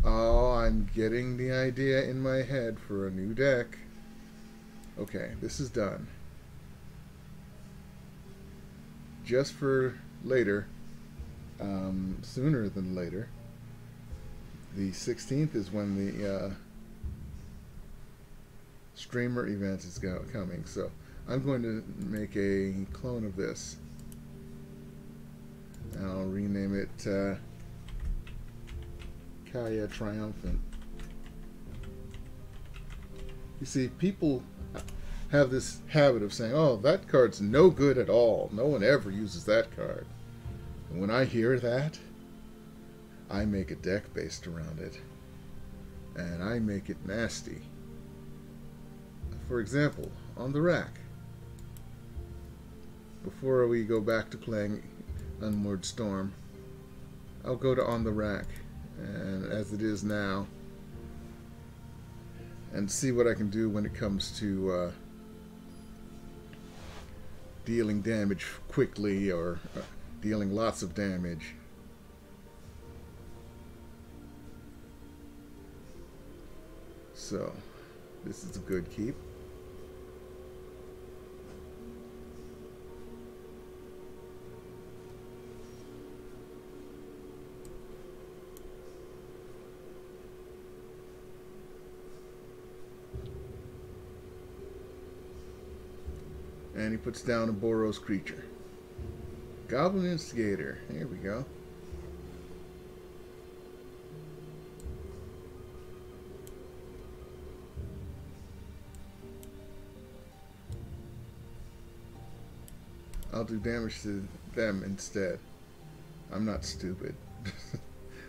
A: Oh, I'm getting the idea in my head for a new deck. Okay, this is done. Just for later, sooner than later, the 16th is when the streamer event is coming. So I'm going to make a clone of this. And I'll rename it Kaya Triumphant. You see, people have this habit of saying, oh, that card's no good at all. No one ever uses that card. And when I hear that, I make a deck based around it. And I make it nasty. For example, on the rack. Before we go back to playing Unmoored Storm, I'll go to On the Rack, and as it is now, and see what I can do when it comes to dealing damage quickly or dealing lots of damage. So, this is a good keep. And he puts down a Boros creature. Goblin Instigator. Here we go. I'll do damage to them instead. I'm not stupid.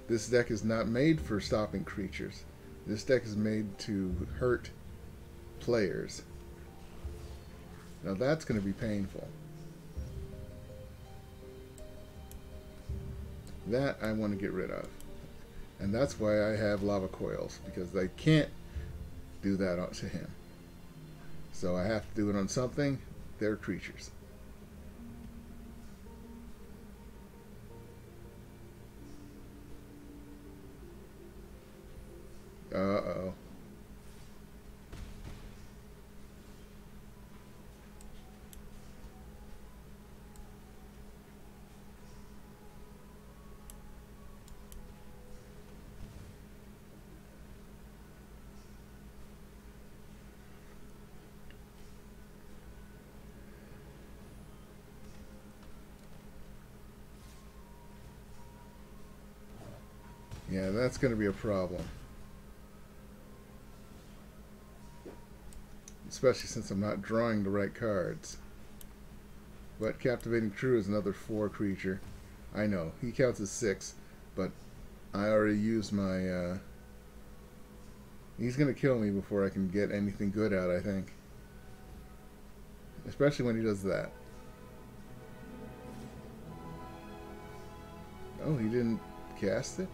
A: This deck is not made for stopping creatures. This deck is made to hurt players. Now that's going to be painful. That I want to get rid of. And that's why I have Lava Coils, because I can't do that to him. So I have to do it on something. They're creatures. Uh-oh. Yeah, that's going to be a problem. Especially since I'm not drawing the right cards. But Captivating Crew is another 4 creature. I know, he counts as 6, but I already used my... He's going to kill me before I can get anything good out, I think. Especially when he does that. Oh, he didn't cast it?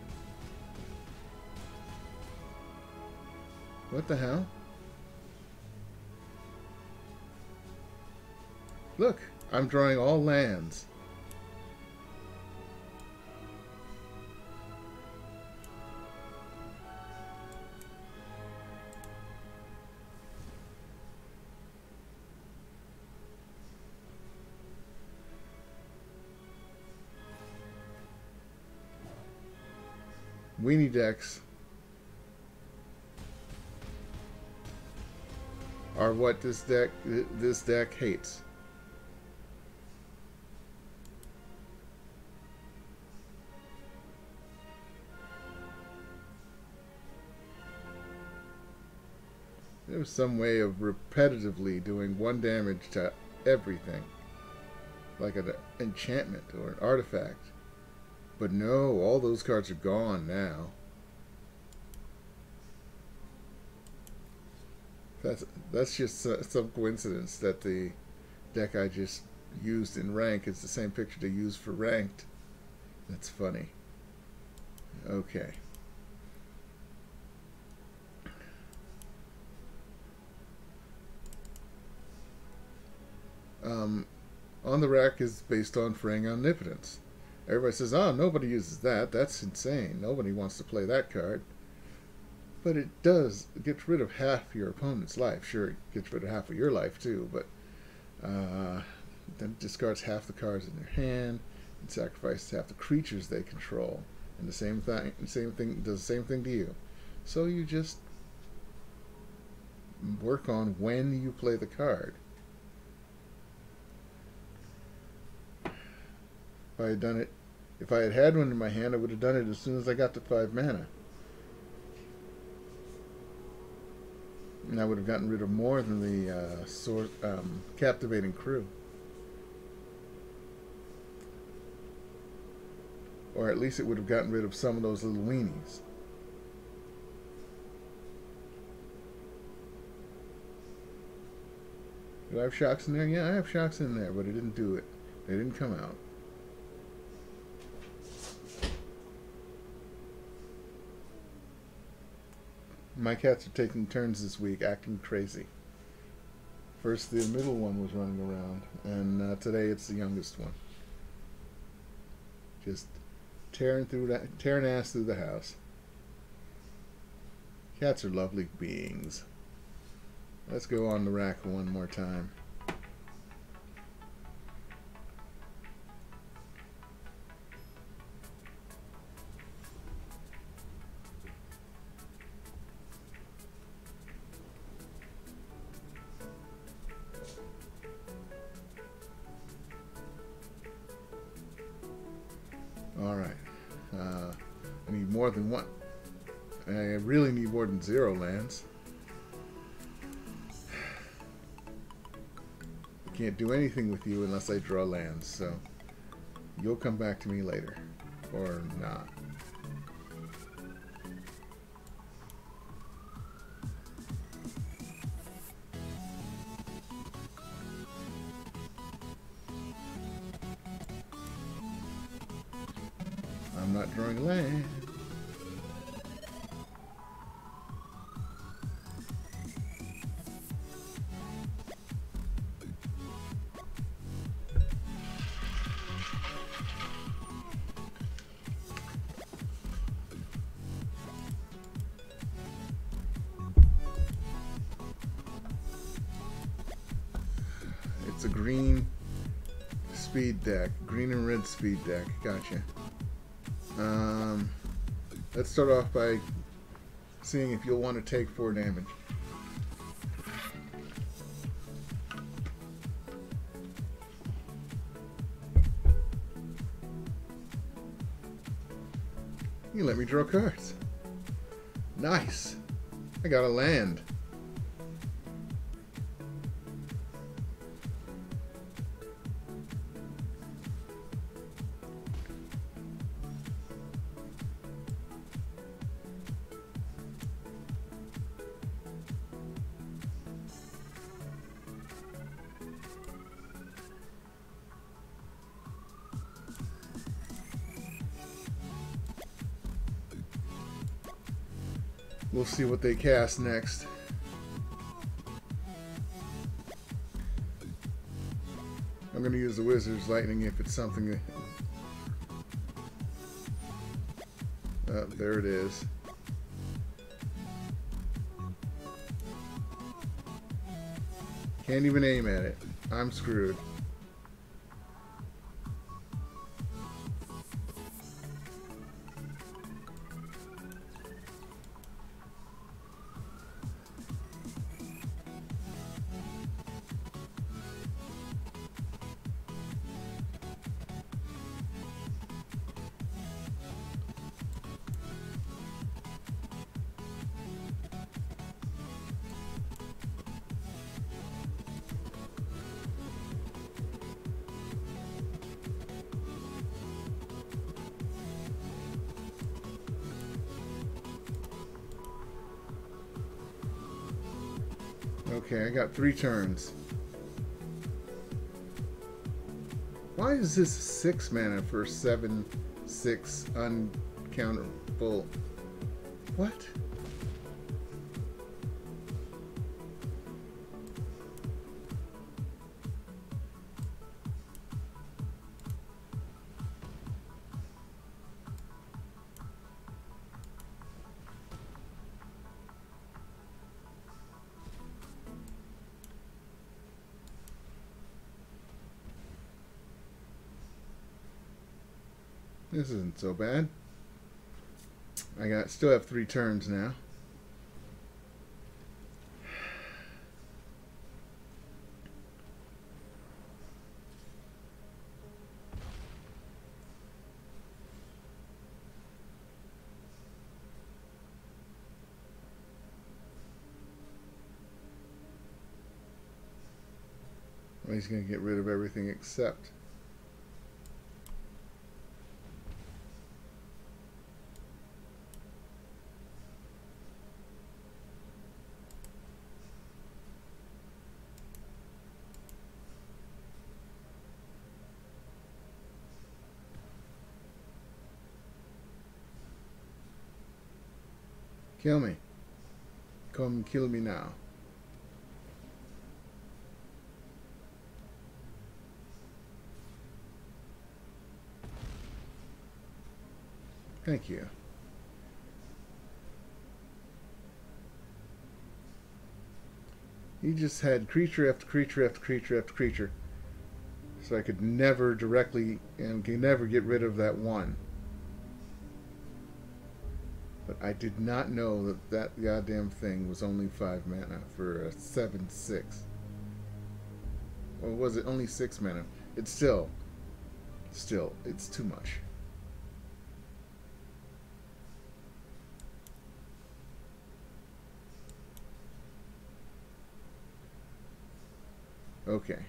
A: What the hell? Look, I'm drawing all lands. Weenie decks are what this deck hates. There's some way of repetitively doing 1 damage to everything, like an enchantment or an artifact. But no, all those cards are gone now. That's just some coincidence that the deck I just used in rank is the same picture they used for ranked. That's funny. Okay. On the Rack is based on Fraying Omnipotence. Everybody says, oh, nobody uses that. That's insane. Nobody wants to play that card. But it does. It gets rid of half your opponent's life. Sure, it gets rid of half of your life, too. But then it discards half the cards in their hand and sacrifices half the creatures they control. And the same thing does the same thing to you. So you just work on when you play the card. If I had had one in my hand, I would have done it as soon as I got to 5 mana. And I would have gotten rid of more than the Captivating Crew. Or at least it would have gotten rid of some of those little weenies. Do I have shocks in there? Yeah, I have shocks in there, but it didn't do it. They didn't come out. My cats are taking turns this week acting crazy. First the middle one was running around, and today it's the youngest one. Just tearing ass through the house. Cats are lovely beings. Let's go on the rack one more time. Alright. I need more than one. I really need more than 0 lands. I can't do anything with you unless I draw lands, so you'll come back to me later. Or not. I'm not drawing land. It's a green speed deck. Green and red speed deck. Gotcha. Let's start off by seeing if you'll want to take 4 damage. You let me draw cards. Nice. I got a land. We'll see what they cast next. I'm going to use the Wizard's Lightning if it's something... there it is. Can't even aim at it. I'm screwed. Okay, I got 3 turns. Why is this 6 mana for 7/6 uncountable? What? This isn't so bad. Still have 3 turns now. Well, he's going to get rid of everything except... Kill me. Come kill me now. Thank you. He just had creature after creature after creature after creature. So I could never directly and could never get rid of that one. But I did not know that that goddamn thing was only 5 mana for a 7/6. Or was it only 6 mana? It's still, it's too much. Okay.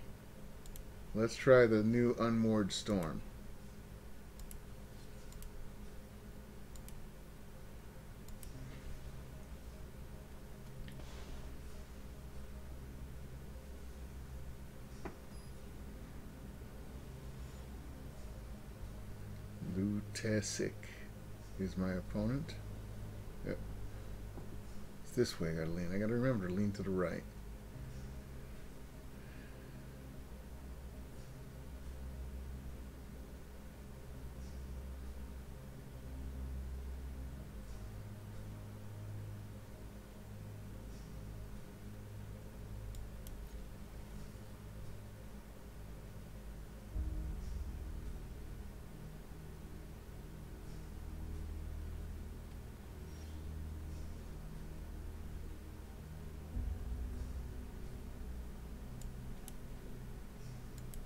A: Let's try the new Unmoored Storm. Lutesic is my opponent. Yep. It's this way I gotta lean. I gotta remember to lean to the right.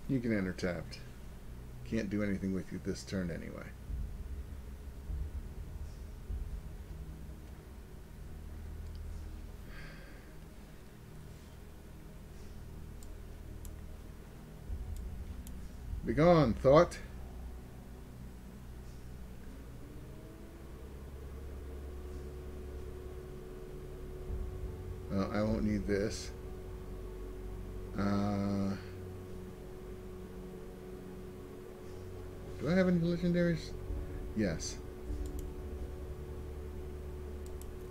A: You can enter tapped. Can't do anything with you this turn anyway. Begone, thought. Well, I won't need this. Do I have any legendaries? Yes.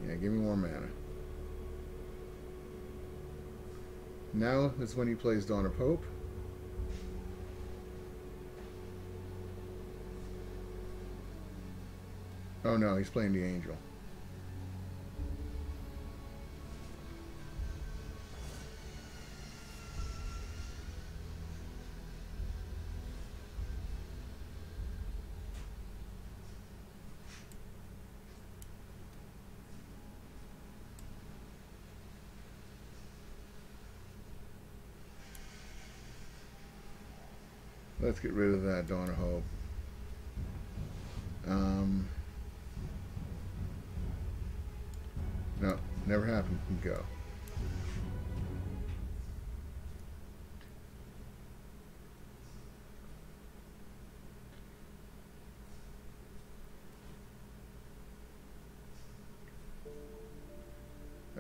A: Yeah, give me more mana. Now is when he plays Dawn of Hope. Oh no, he's playing the Angel. Let's get rid of that Dawn of Hope. No, never happened. You can go.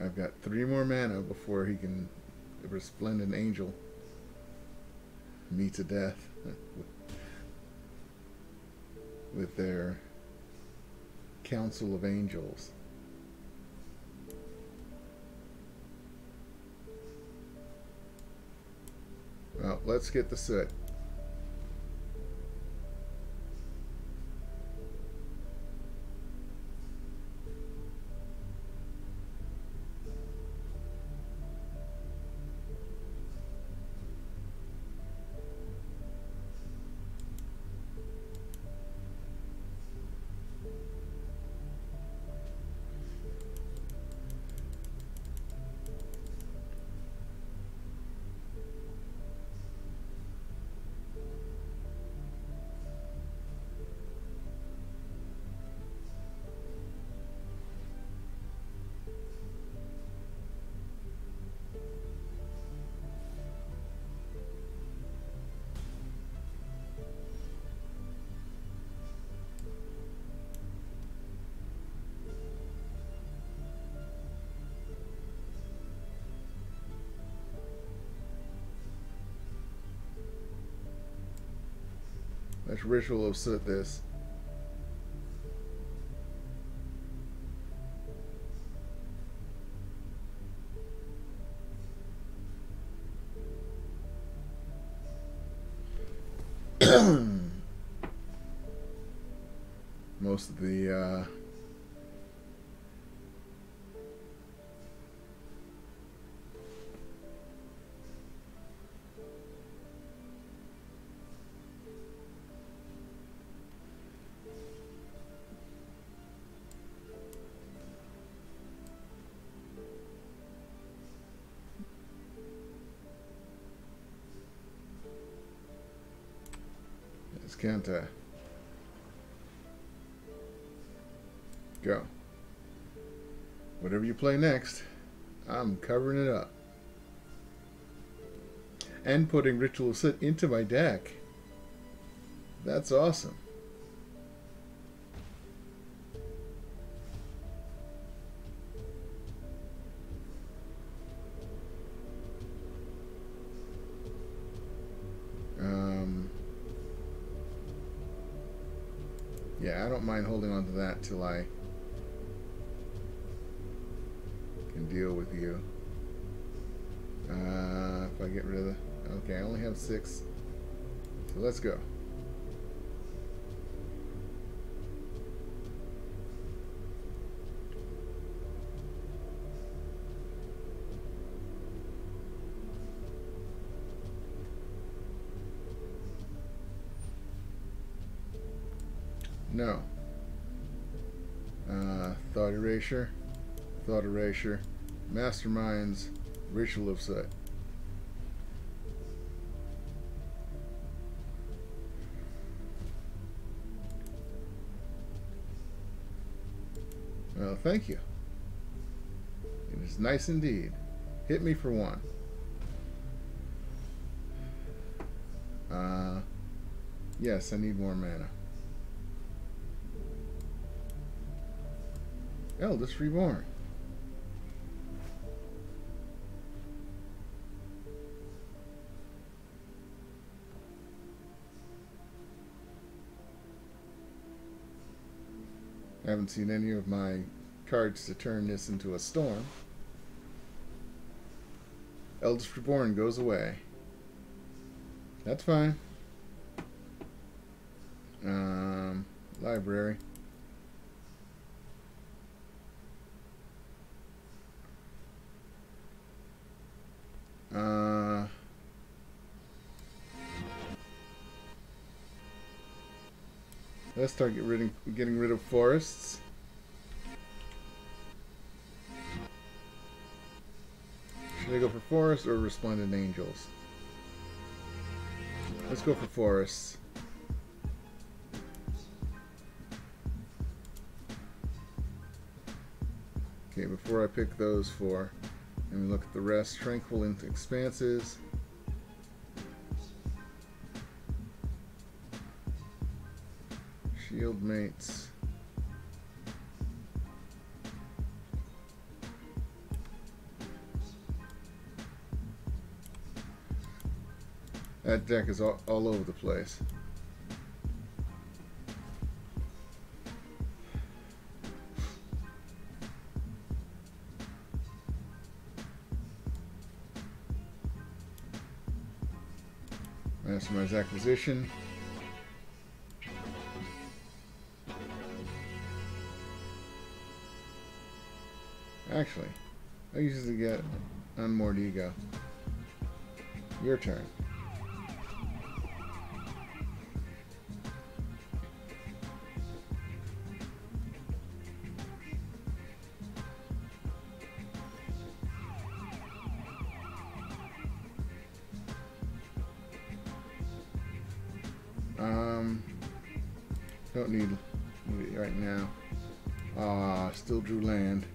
A: I've got 3 more mana before he can, the Resplendent Angel, me to death with their Council of Angels. Well, let's get the soot. Let's Ritual of Soot this. Most of the can't go. Whatever you play next, I'm covering it up. And putting Ritual of Soot into my deck. That's awesome. Yeah, I don't mind holding on to that till I can deal with you. If I get rid of the... Okay, I only have 6. So let's go. No. Thought Erasure, Masterminds, Ritual of Soot. Well, thank you. It is nice indeed. Hit me for 1. Yes, I need more mana. Eldest Reborn. I haven't seen any of my cards to turn this into a storm. Eldest Reborn goes away. That's fine. Library. Let's start getting rid of forests. Should I go for forests or resplendent angels? Let's go for forests. Okay, before I pick those four, let me look at the rest. Tranquil into expanses. Shield mates. That deck is all over the place. Mastermind acquisition. Actually, I usually get Unmoored Ego. Your turn. Don't need it right now. Still drew land.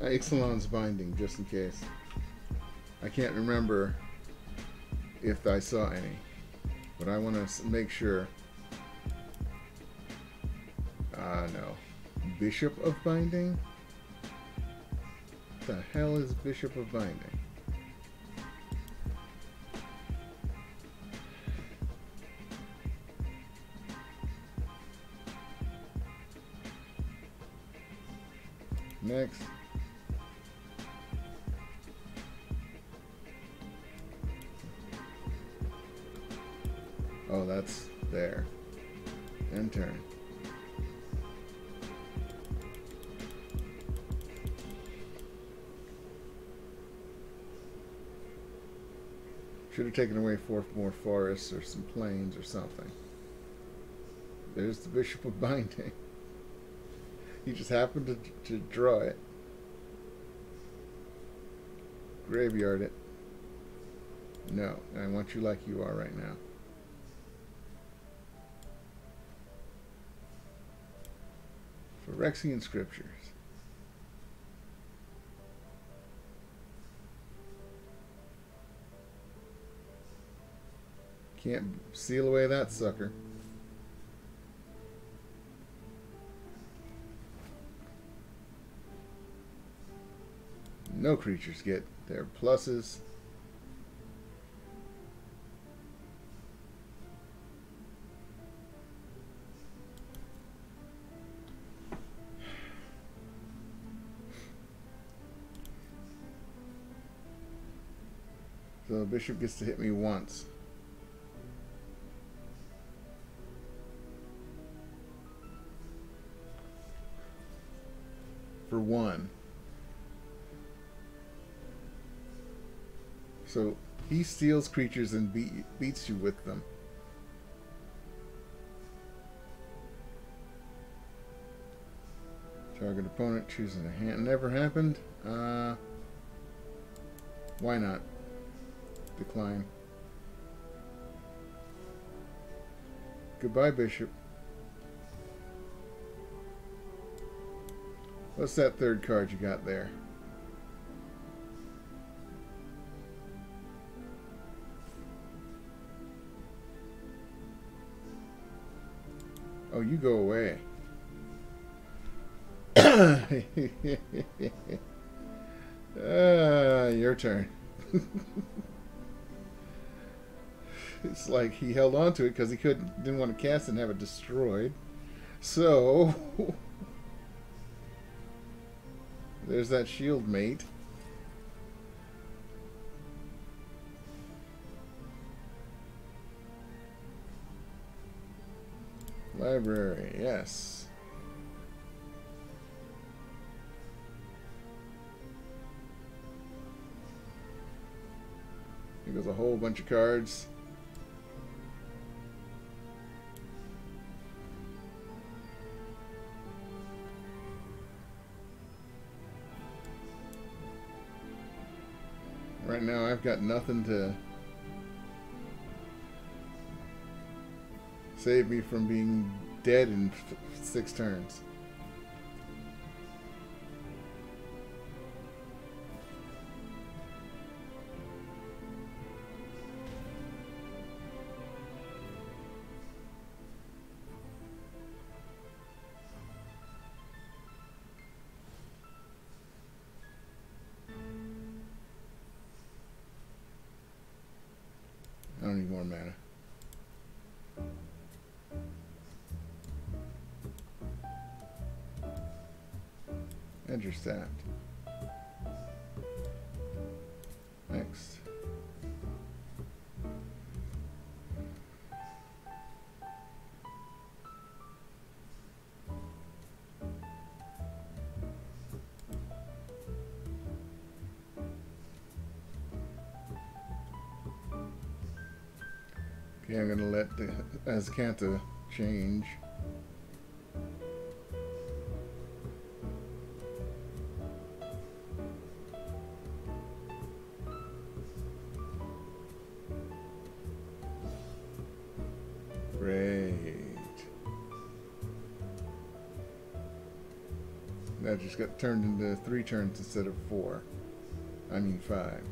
A: Ixalan's Binding, just in case. I can't remember if I saw any, but I want to make sure. No. Bishop of Binding? What the hell is Bishop of Binding? Next. Oh, that's there. End turn. Should have taken away 4 more forests or some plains or something. There's the Bishop of Binding. He just happened to draw it. Graveyard it. No, I want you like you are right now. Phyrexian Scriptures. Can't seal away that sucker. No creatures get their pluses. So the bishop gets to hit me once. For 1. So he steals creatures and beats you with them. Target opponent choosing a hand. Never happened. Why not? Decline. Goodbye, Bishop. What's that third card you got there? Oh, you go away. Your turn. It's like he held on to it because he didn't want to cast and have it destroyed. So there's that shield mate. Library, yes. Here goes a whole bunch of cards. Right now I've got nothing to save me from being dead in 6 turns. I don't need more mana. And you're stabbed. Next. Okay, I'm gonna let the Azcanta change. Great. That just got turned into 3 turns instead of 4. I mean 5.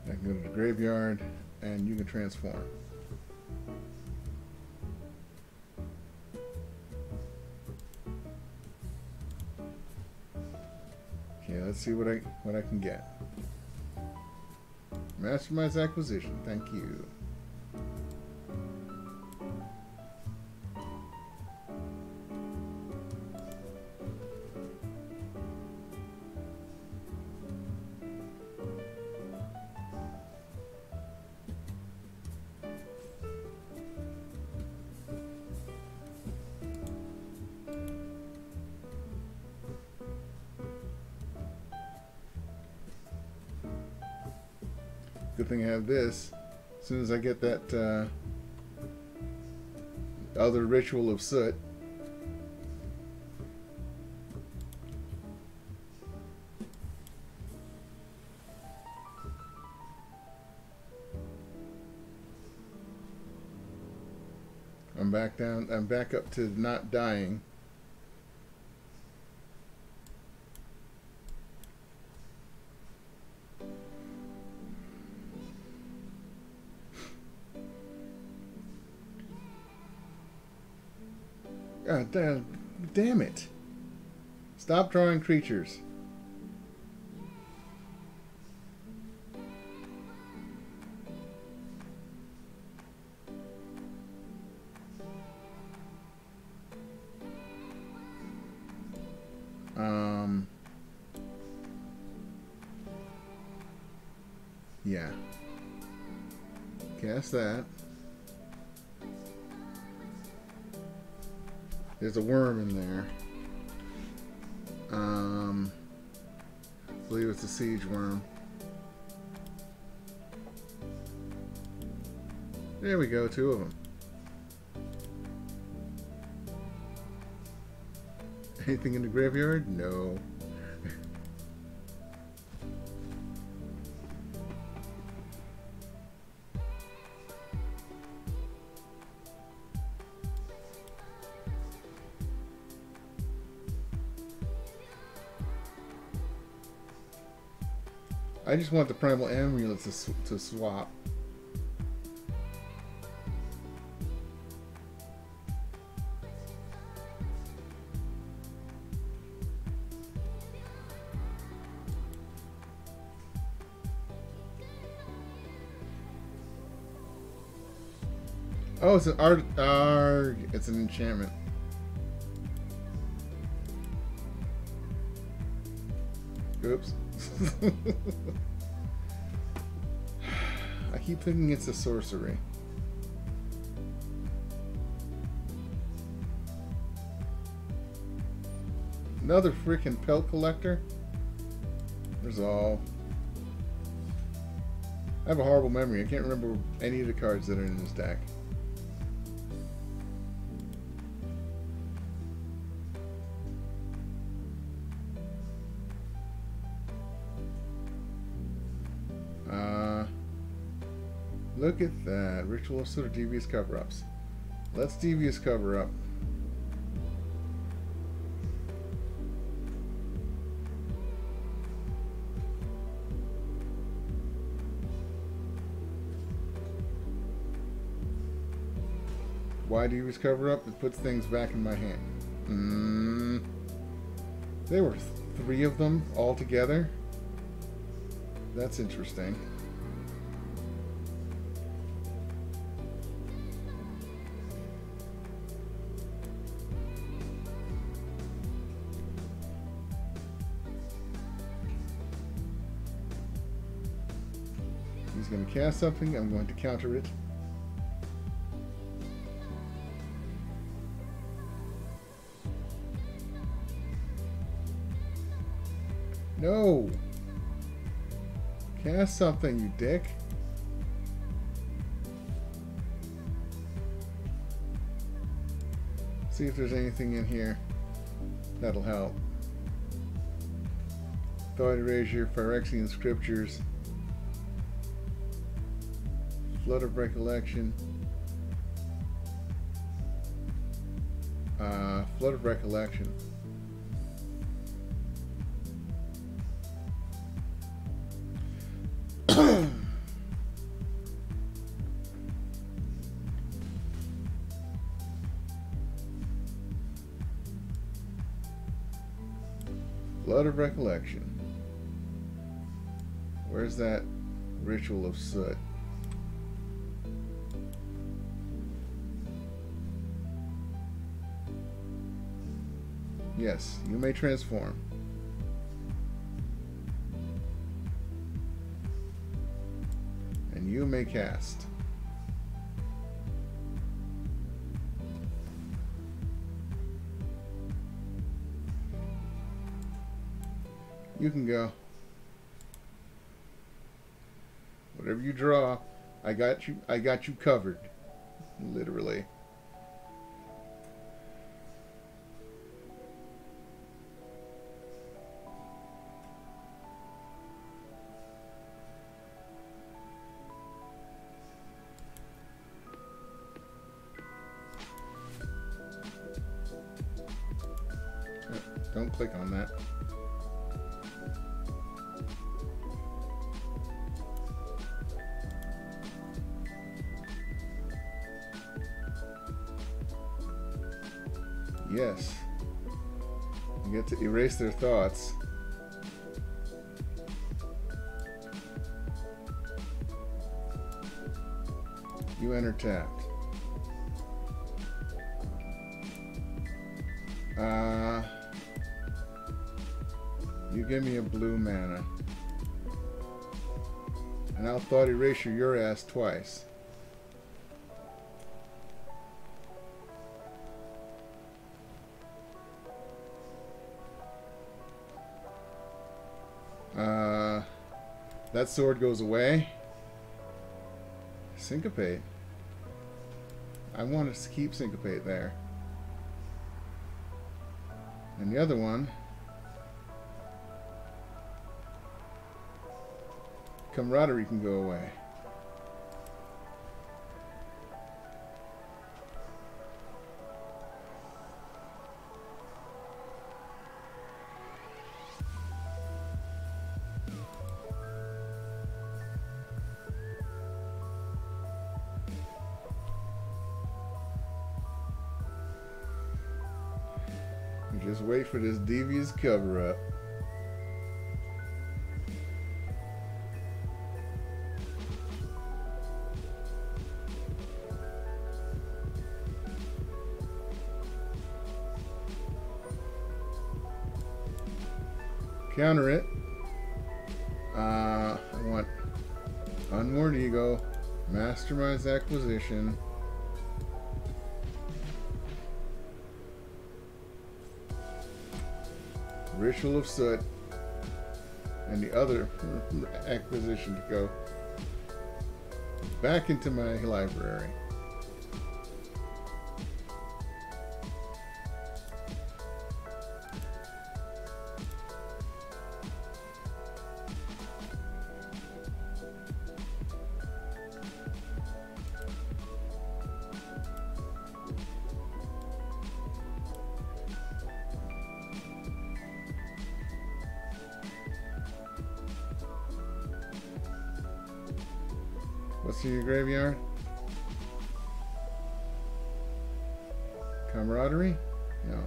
A: I can go to the graveyard and you can transform. Okay, let's see what I can get. Mastermize acquisition, thank you. Good thing I have this. As soon as I get that other ritual of soot. I'm back down. I'm back up to not dying. God damn it. Stop drawing creatures. Yeah. Cast that. There's a worm in there. I believe it's a siege worm. There we go, 2 of them. Anything in the graveyard? No. I just want the primal amulets to swap. Oh, it's an art. It's an enchantment. Oops. I keep thinking it's a sorcery. Another freaking pelt collector? Resolve. I have a horrible memory. I can't remember any of the cards that are in this deck. Look at that. Ritual of sort of devious cover-ups. Let's devious cover-up. Why devious cover-up? It puts things back in my hand. There were 3 of them all together. That's interesting. He's going to cast something. I'm going to counter it. No! Cast something, you dick. See if there's anything in here that'll help. Thought Erasure, Phyrexian Scriptures, Flood of Recollection, Flood of Recollection. Flood of Recollection. Where's that Ritual of Soot? Yes, you may transform. And you may cast. You can go. Whatever you draw, I got you covered. Literally. Don't click on that. Yes. You get to erase their thoughts. You enter tapped. You give me a blue mana. And I'll thought erasure your ass twice. That sword goes away. Syncopate. I want to keep Syncopate there. And the other one, Camaraderie, can go away. Just wait for this devious cover-up. Counter it. I want Unmoored Ego, Mastermind Acquisition, Ritual of Soot, and the other acquisition to go back into my library. What's in your graveyard? Camaraderie? No.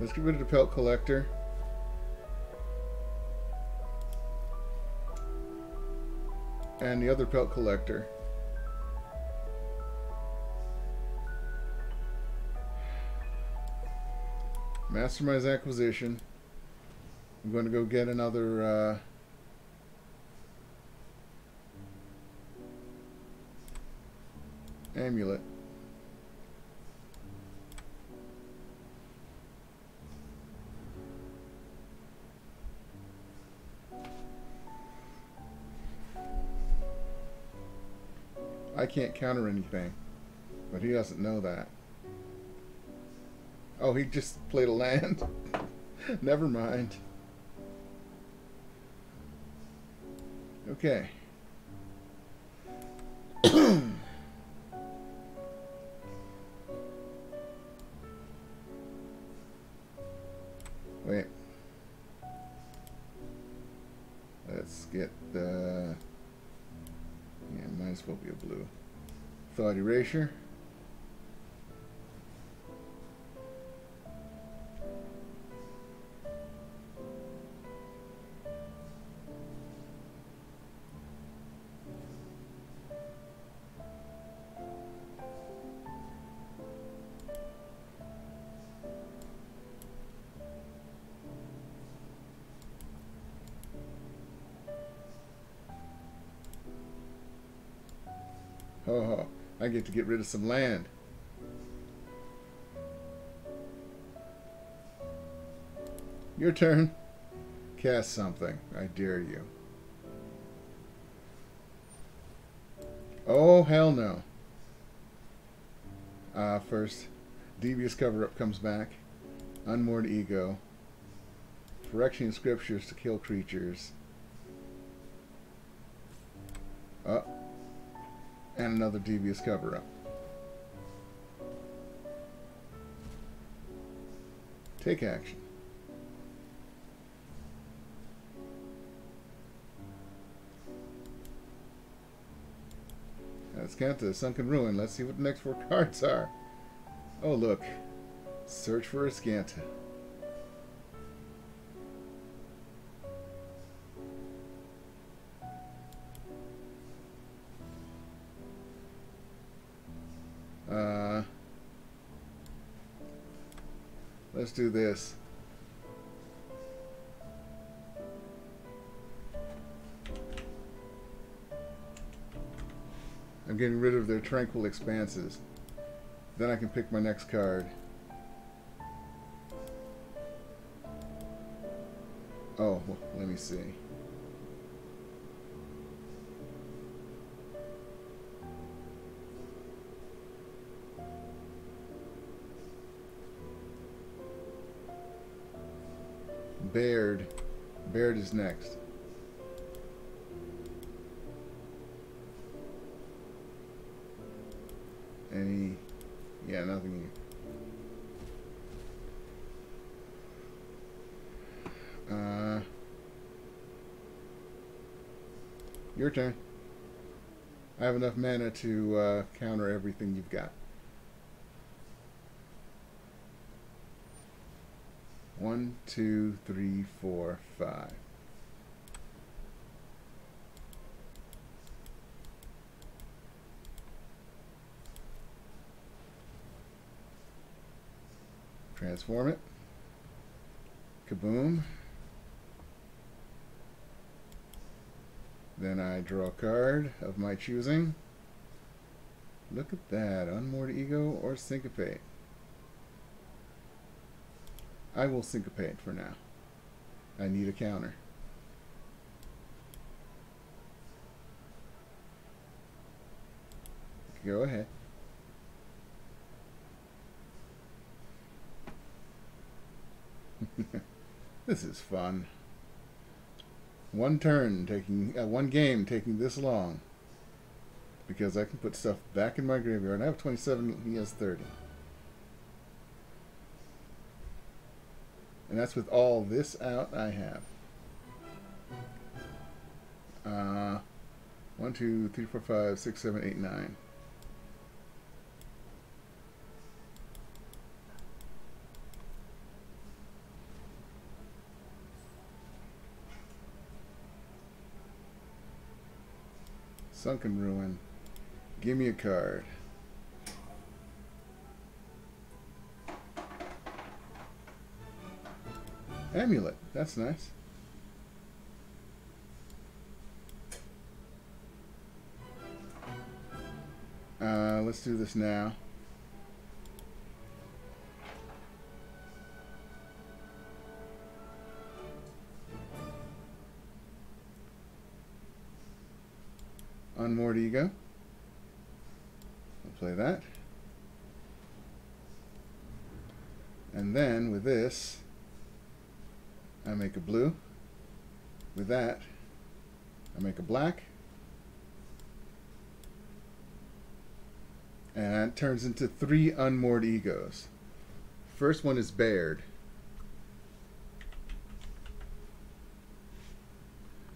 A: Let's get rid of the Pelt Collector. And the other Pelt Collector. Mastermind Acquisition. I'm going to go get another amulet. I can't counter anything, but he doesn't know that. Oh, he just played a land. Never mind. Okay. Wait. Let's get the... Yeah, might as well be a blue. Thought Erasure. Oh, I get to get rid of some land. Your turn. Cast something. I dare you. Oh, hell no. First, Devious Cover-Up comes back. Unmoored Ego. Correction Scriptures to kill creatures. And another Devious Cover-Up. Take action. Let's count the Sunken Ruin. Let's see what the next 4 cards are. Oh, look. Search for Ascanta. Let's do this. I'm getting rid of their tranquil expanses. Then I can pick my next card. Oh, well, let me see. Baird. Baird is next. Any... Yeah, nothing here. Your turn. I have enough mana to counter everything you've got. 1, 2, 3, 4, 5. Transform it. Kaboom. Then I draw a card of my choosing. Look at that. Unmoored Ego or Syncopate. I will Syncopate for now. I need a counter. Go ahead. This is fun. One turn taking, one game taking this long. Because I can put stuff back in my graveyard. I have 27, he has 30. And that's with all this out I have. 1, 2, 3, 4, 5, 6, 7, 8, 9. Sunken Ruin. Give me a card. Amulet. That's nice. Let's do this now. Unmoored Ego. I'll play that. And then with this, I make a blue. With that, I make a black. And it turns into 3 Unmoored Egos. First one is Baird.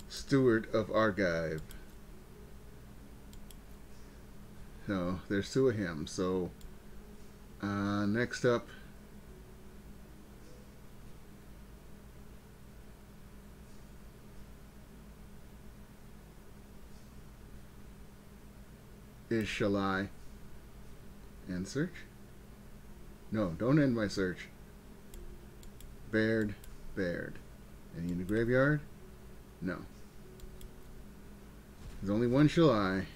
A: Steward of Argive. So there's 2 of him. So next up is Shalai. End search. No, don't end my search. Baird, Baird. Any in the graveyard? No. There's only one Shalai.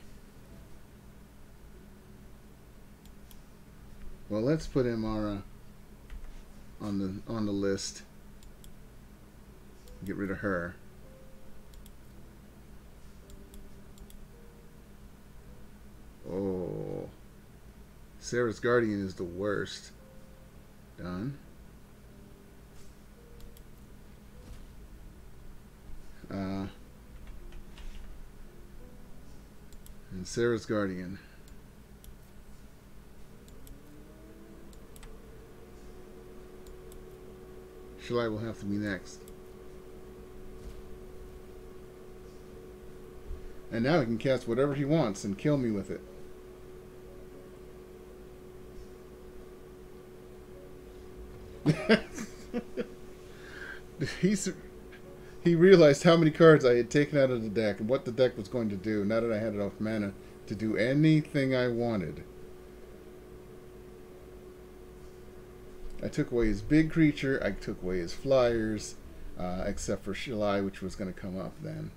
A: Well, let's put Amara on the list. Get rid of her. Oh, Sarah's Guardian is the worst. Done. And Sarah's Guardian. Shalai will have to be next. And now he can cast whatever he wants and kill me with it. He realized how many cards I had taken out of the deck and what the deck was going to do now that I had enough mana to do anything I wanted. I took away his big creature, I took away his flyers, except for Shalai, which was going to come up then.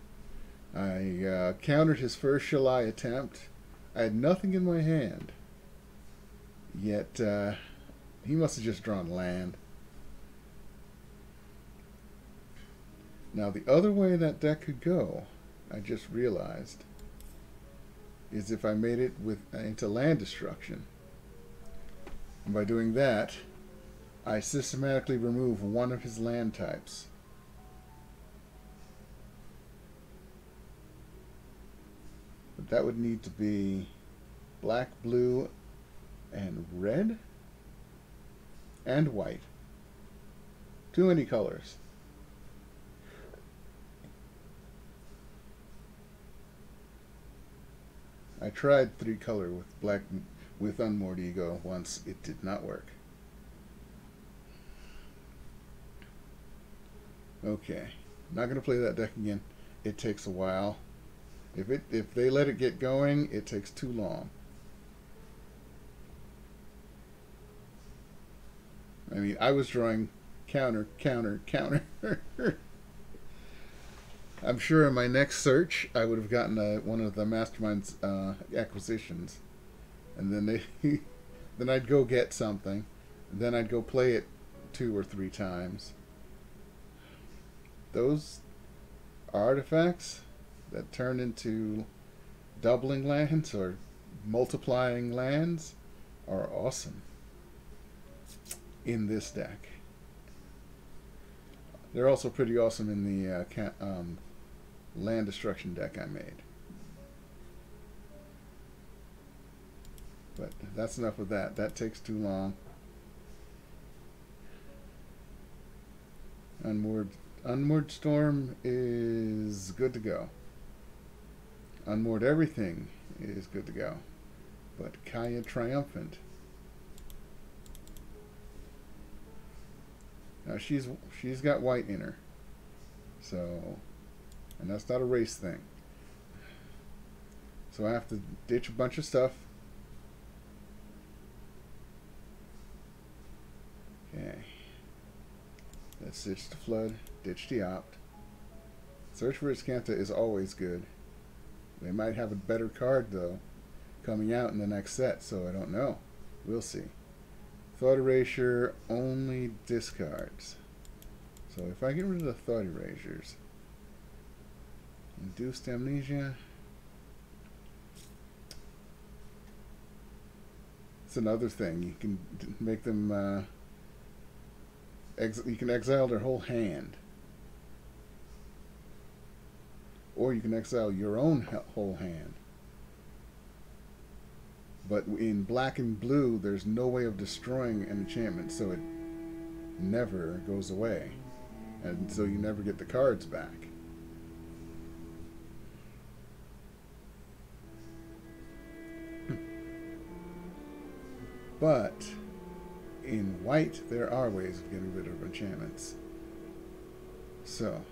A: I countered his first Shalai attempt. I had nothing in my hand. Yet, he must have just drawn land. Now, the other way that deck could go, I just realized, is if I made it into land destruction. And by doing that, I systematically remove one of his land types. But that would need to be black, blue, and red? And white. Too many colors. I tried 3-color with Unmoored Ego once. It did not work. Okay. Not going to play that deck again. It takes a while. If they let it get going, it takes too long. I mean, I was drawing counter, counter, counter. I'm sure in my next search, I would have gotten one of the Mastermind's acquisitions. And then then I'd go get something. And then I'd go play it 2 or 3 times. Those artifacts that turn into doubling lands or multiplying lands are awesome in this deck. They're also pretty awesome in the land destruction deck I made. But that's enough of that. That takes too long. Unmoored Storm is good to go. Unmoored Everything is good to go. But Kaya Triumphant. Now she's got white in her. So, and that's not a race thing. So I have to ditch a bunch of stuff. Okay. Let's ditch the Flood, ditch the Opt. Search for Iskanta is always good. They might have a better card, though, coming out in the next set, so I don't know. We'll see. Thought Erasure only discards. So if I get rid of the Thought Erasures, Induced Amnesia, it's another thing. You can make them, you can exile their whole hand. Or you can exile your own whole hand. But in black and blue, there's no way of destroying an enchantment, so it never goes away. And so you never get the cards back. But in white, there are ways of getting rid of enchantments. So,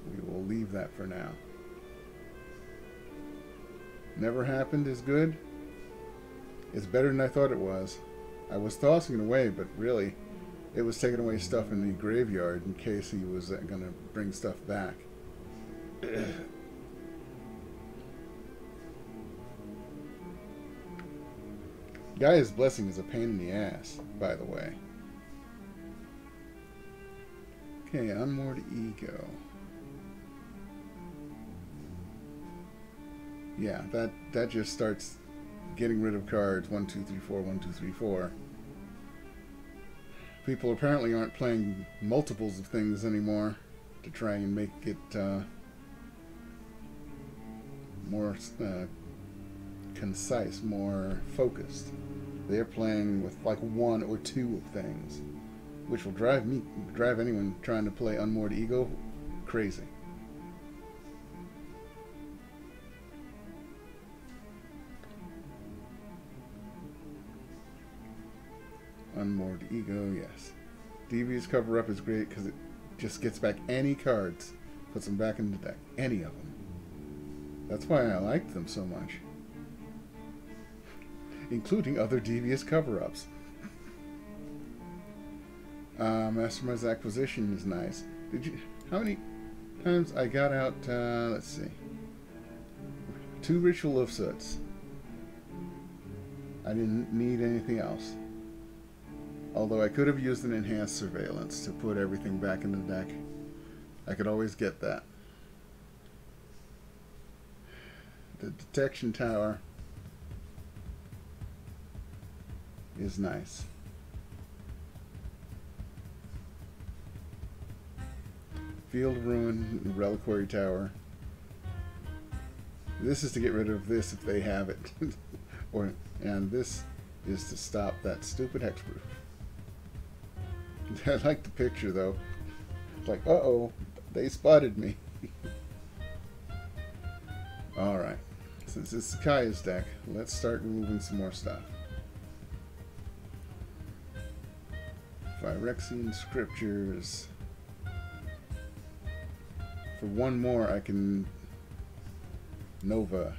A: we will leave that for now. Never Happened is good. It's better than I thought it was. I was tossing it away, but really, it was taking away stuff in the graveyard in case he was going to bring stuff back. Gaia's Blessing is a pain in the ass, by the way. Okay, Unmoored Ego. Yeah, that just starts getting rid of cards. 1, 2, 3, 4, 1, 2, 3, 4. People apparently aren't playing multiples of things anymore to try and make it more concise, more focused. They're playing with like 1 or 2 of things, which will drive anyone trying to play Unmoored Ego crazy. Unmoored Ego, yes. Devious Cover Up is great because it just gets back any cards, puts them back in the deck, any of them. That's why I liked them so much. Including other Devious Cover-Ups. Mastermind's Acquisition is nice. How many times I got out, let's see, 2 Ritual of Soots. I didn't need anything else. Although I could have used an enhanced surveillance to put everything back in the deck. I could always get that. The detection tower is nice. Field Ruin, Reliquary Tower. This is to get rid of this if they have it. And this is to stop that stupid hexproof. I like the picture though. It's like, uh-oh, they spotted me. Alright. Since this is Kaya's deck, let's start removing some more stuff. Phyrexian Scriptures. For one more, I can Nova.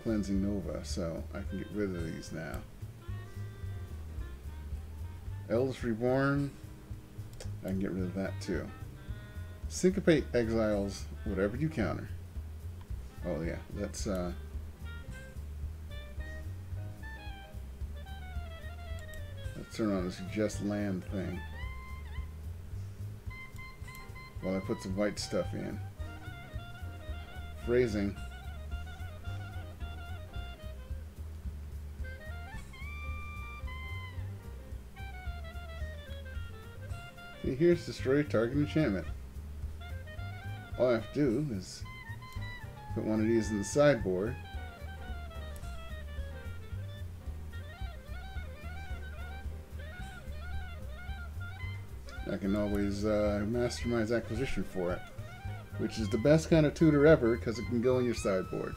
A: Cleansing Nova, so I can get rid of these now. Elders Reborn, I can get rid of that too. Syncopate exiles whatever you counter. Oh yeah, let's turn on this just land thing while I put some white stuff in. Phrasing. See, here's destroy target enchantment. All I have to do is put one of these in the sideboard. I can always mastermind acquisition for it, which is the best kind of tutor ever because it can go in your sideboard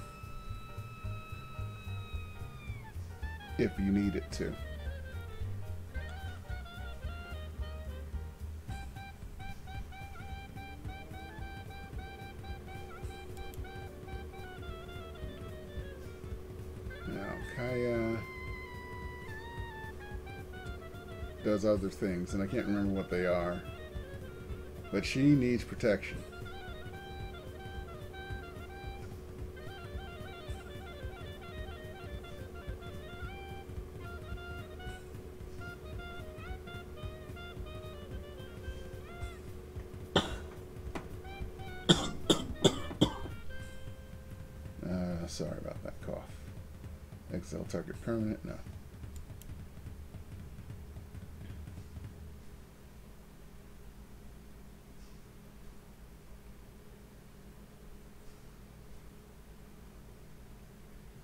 A: if you need it to. Now, Kaya does other things, and I can't remember what they are, but she needs protection. Sorry about that cough. Exile target permanent? No.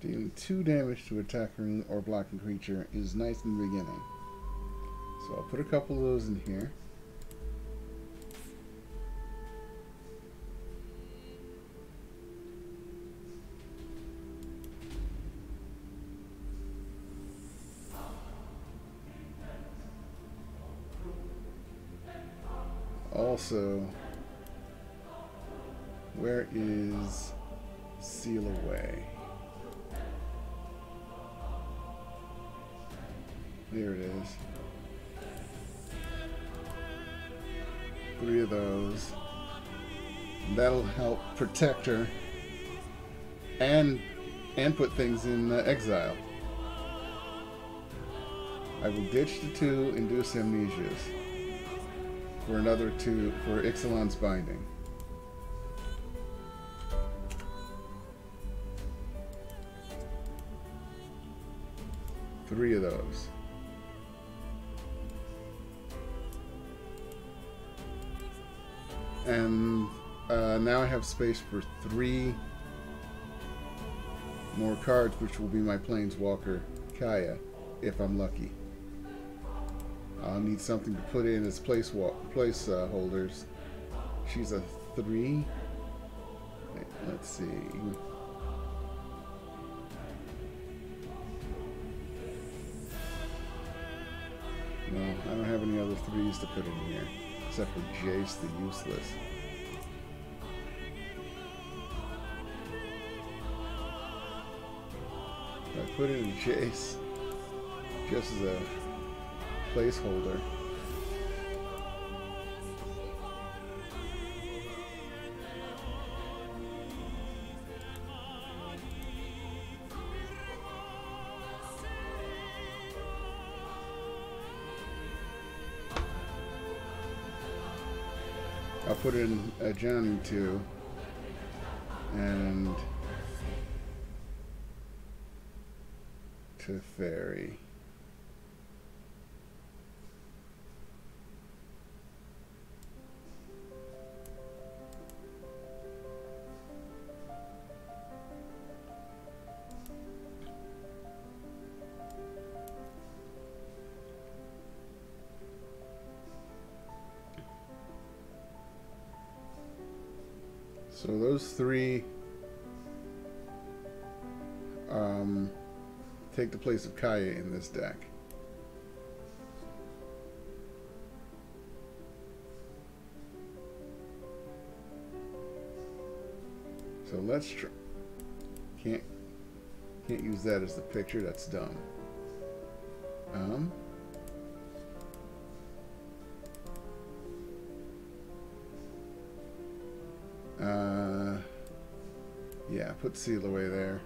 A: Dealing 2 damage to attacking or blocking creature is nice in the beginning. So I'll put a couple of those in here. Also, where is Seal Away? There it is. 3 of those. That'll help protect her and put things in exile. I will ditch the 2 Induce Amnesias for another 2 for Ixalan's Binding. Three of those. And now I have space for 3 more cards, which will be my Planeswalker Kaya, if I'm lucky. I'll need something to put in as placeholders. She's a 3. Let's see. No, I don't have any other 3s to put in here, except for Jace the Useless. I put in Jace just as a placeholder. I'll put in a Johnny too. And to Fairy. So those three take the place of Kaya in this deck. So let's try. Can't use that as the picture. That's dumb. Yeah, put Seal away there.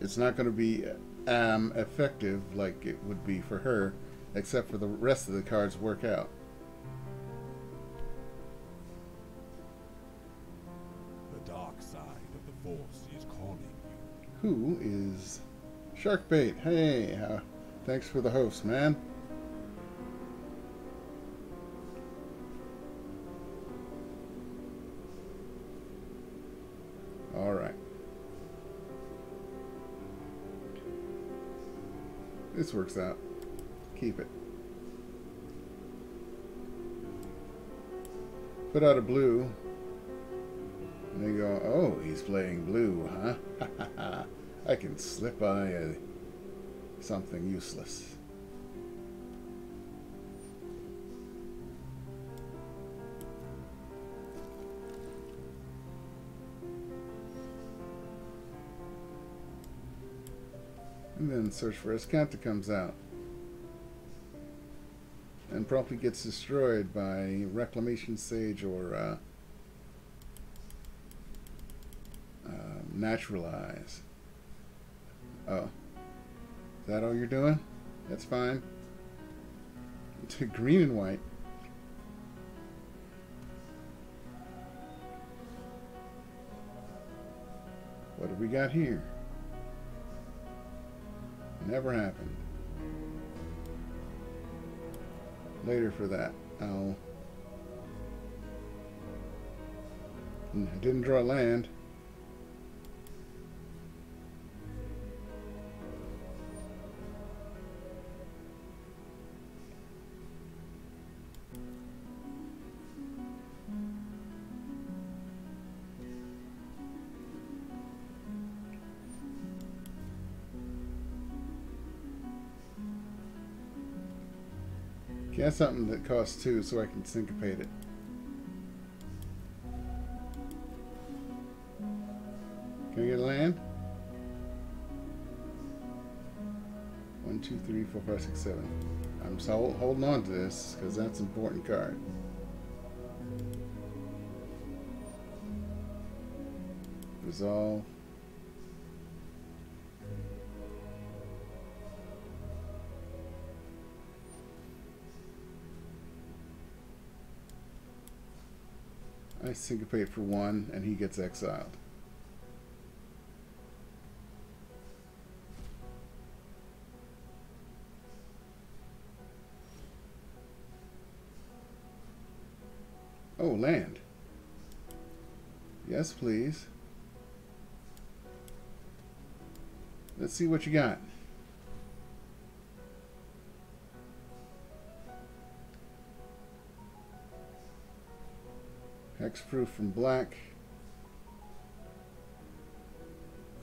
A: It's not going to be effective like it would be for her, except for the rest of the cards work out.
B: The dark side of the Force is calling you.
A: Who is Sharkbait? Hey, thanks for the host, man. All right. This works out. Keep it. Put out a blue. And they go, oh, he's playing blue, huh? I can slip by something useless. And then Search for Escanta comes out. And promptly gets destroyed by Reclamation Sage or Naturalize. Oh. Is that all you're doing? That's fine. Green and white. What have we got here? Never happened. Later for that. I didn't draw land. Cast something that costs 2 so I can syncopate it. Can I get a land? 1, 2, 3, 4, 5, 6, 7. I'm holding on to this because that's an important card. Resolve. I syncopate for 1 and he gets exiled. Oh, land. Yes, please. Let's see what you got. Hexproof from black.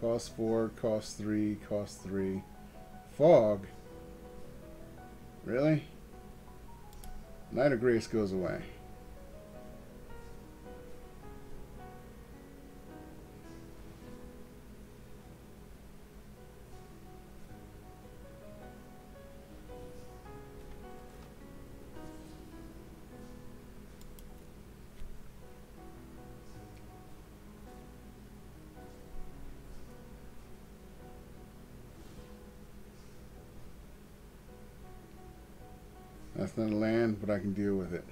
A: Cost 4, cost 3, cost 3. Fog? Really? Knight of Grace goes away. That's not a land, but I can deal with it.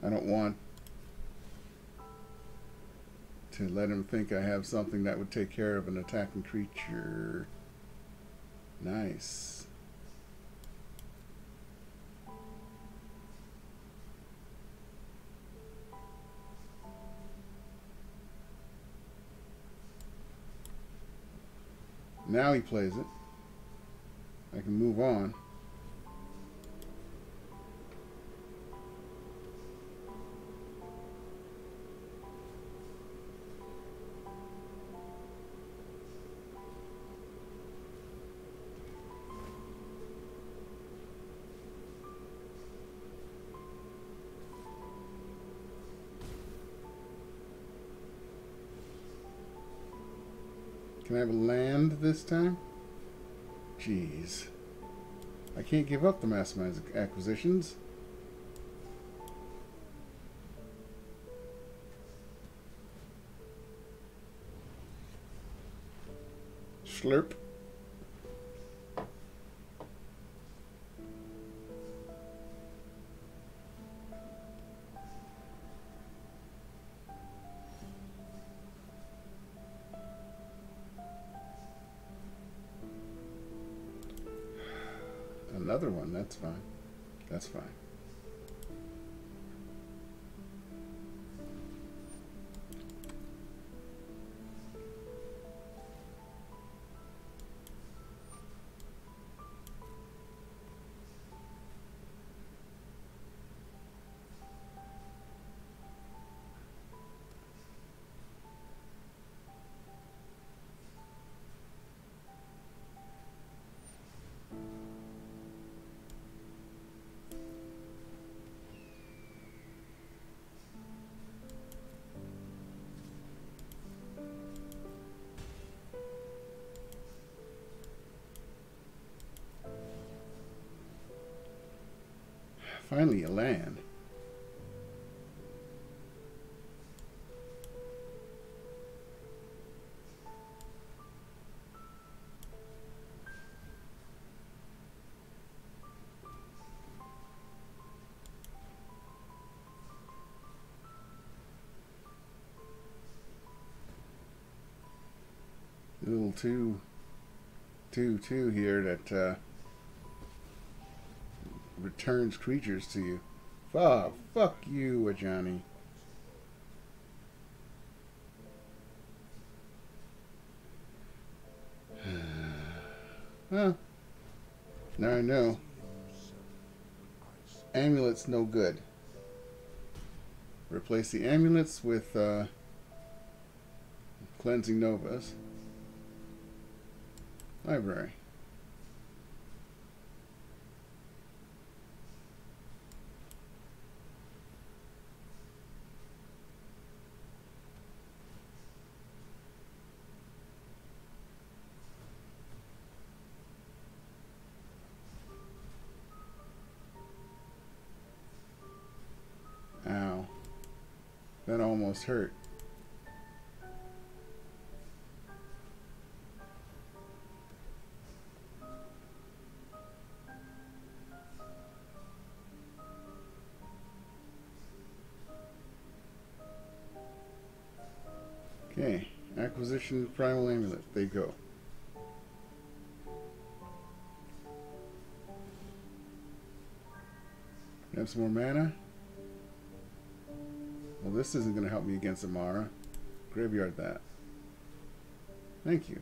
A: I don't want to let him think I have something that would take care of an attacking creature. Nice. Now he plays it. I can move on. Can I have a land this time? Jeez. I can't give up the mastermind acquisitions. Slurp. Another one, that's fine. That's fine. Finally, a land. A little two here that returns creatures to you. Oh, fuck you, Johnny. Well, now I know. Amulet's no good. Replace the amulets with cleansing novas. Library. Ow. That almost hurt. Okay, acquisition primal amulet. There you go. Have some more mana. Well, this isn't going to help me against Amara. Graveyard that. Thank you.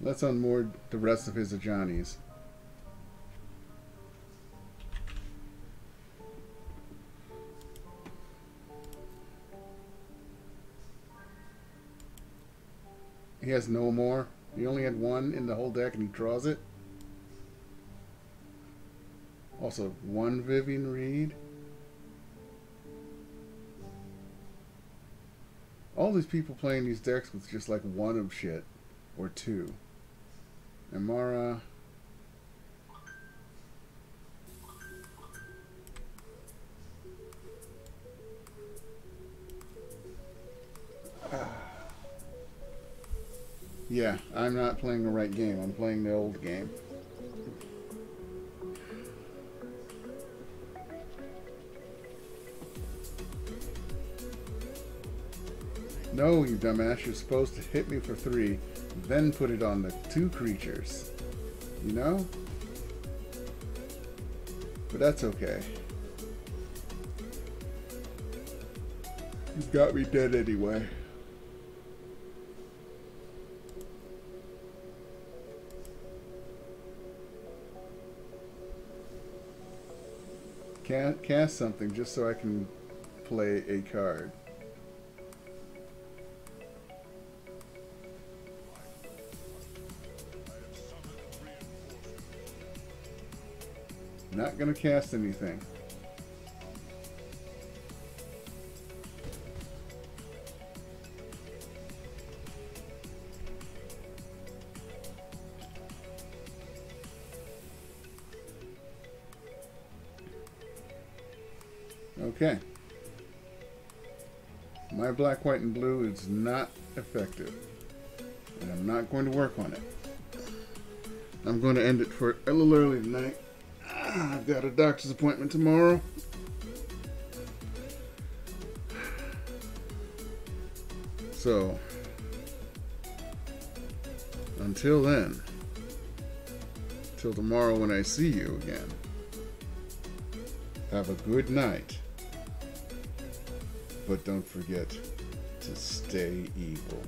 A: Let's unmoor the rest of his Ajani's. He has no more. He only had one in the whole deck and he draws it. Also, one Vivian Reed. All these people playing these decks with just like one of shit. Or two. Amara. Yeah, I'm not playing the right game. I'm playing the old game. No, you dumbass. You're supposed to hit me for 3, then put it on the 2 creatures. You know? But that's okay. You've got me dead anyway. Can't cast something just so I can play a card. Not gonna cast anything. Okay. My black, white, and blue is not effective. And I'm not going to work on it. I'm going to end it for a little early tonight. I've got a doctor's appointment tomorrow. So, until then, till tomorrow when I see you again, have a good night. But don't forget to stay evil.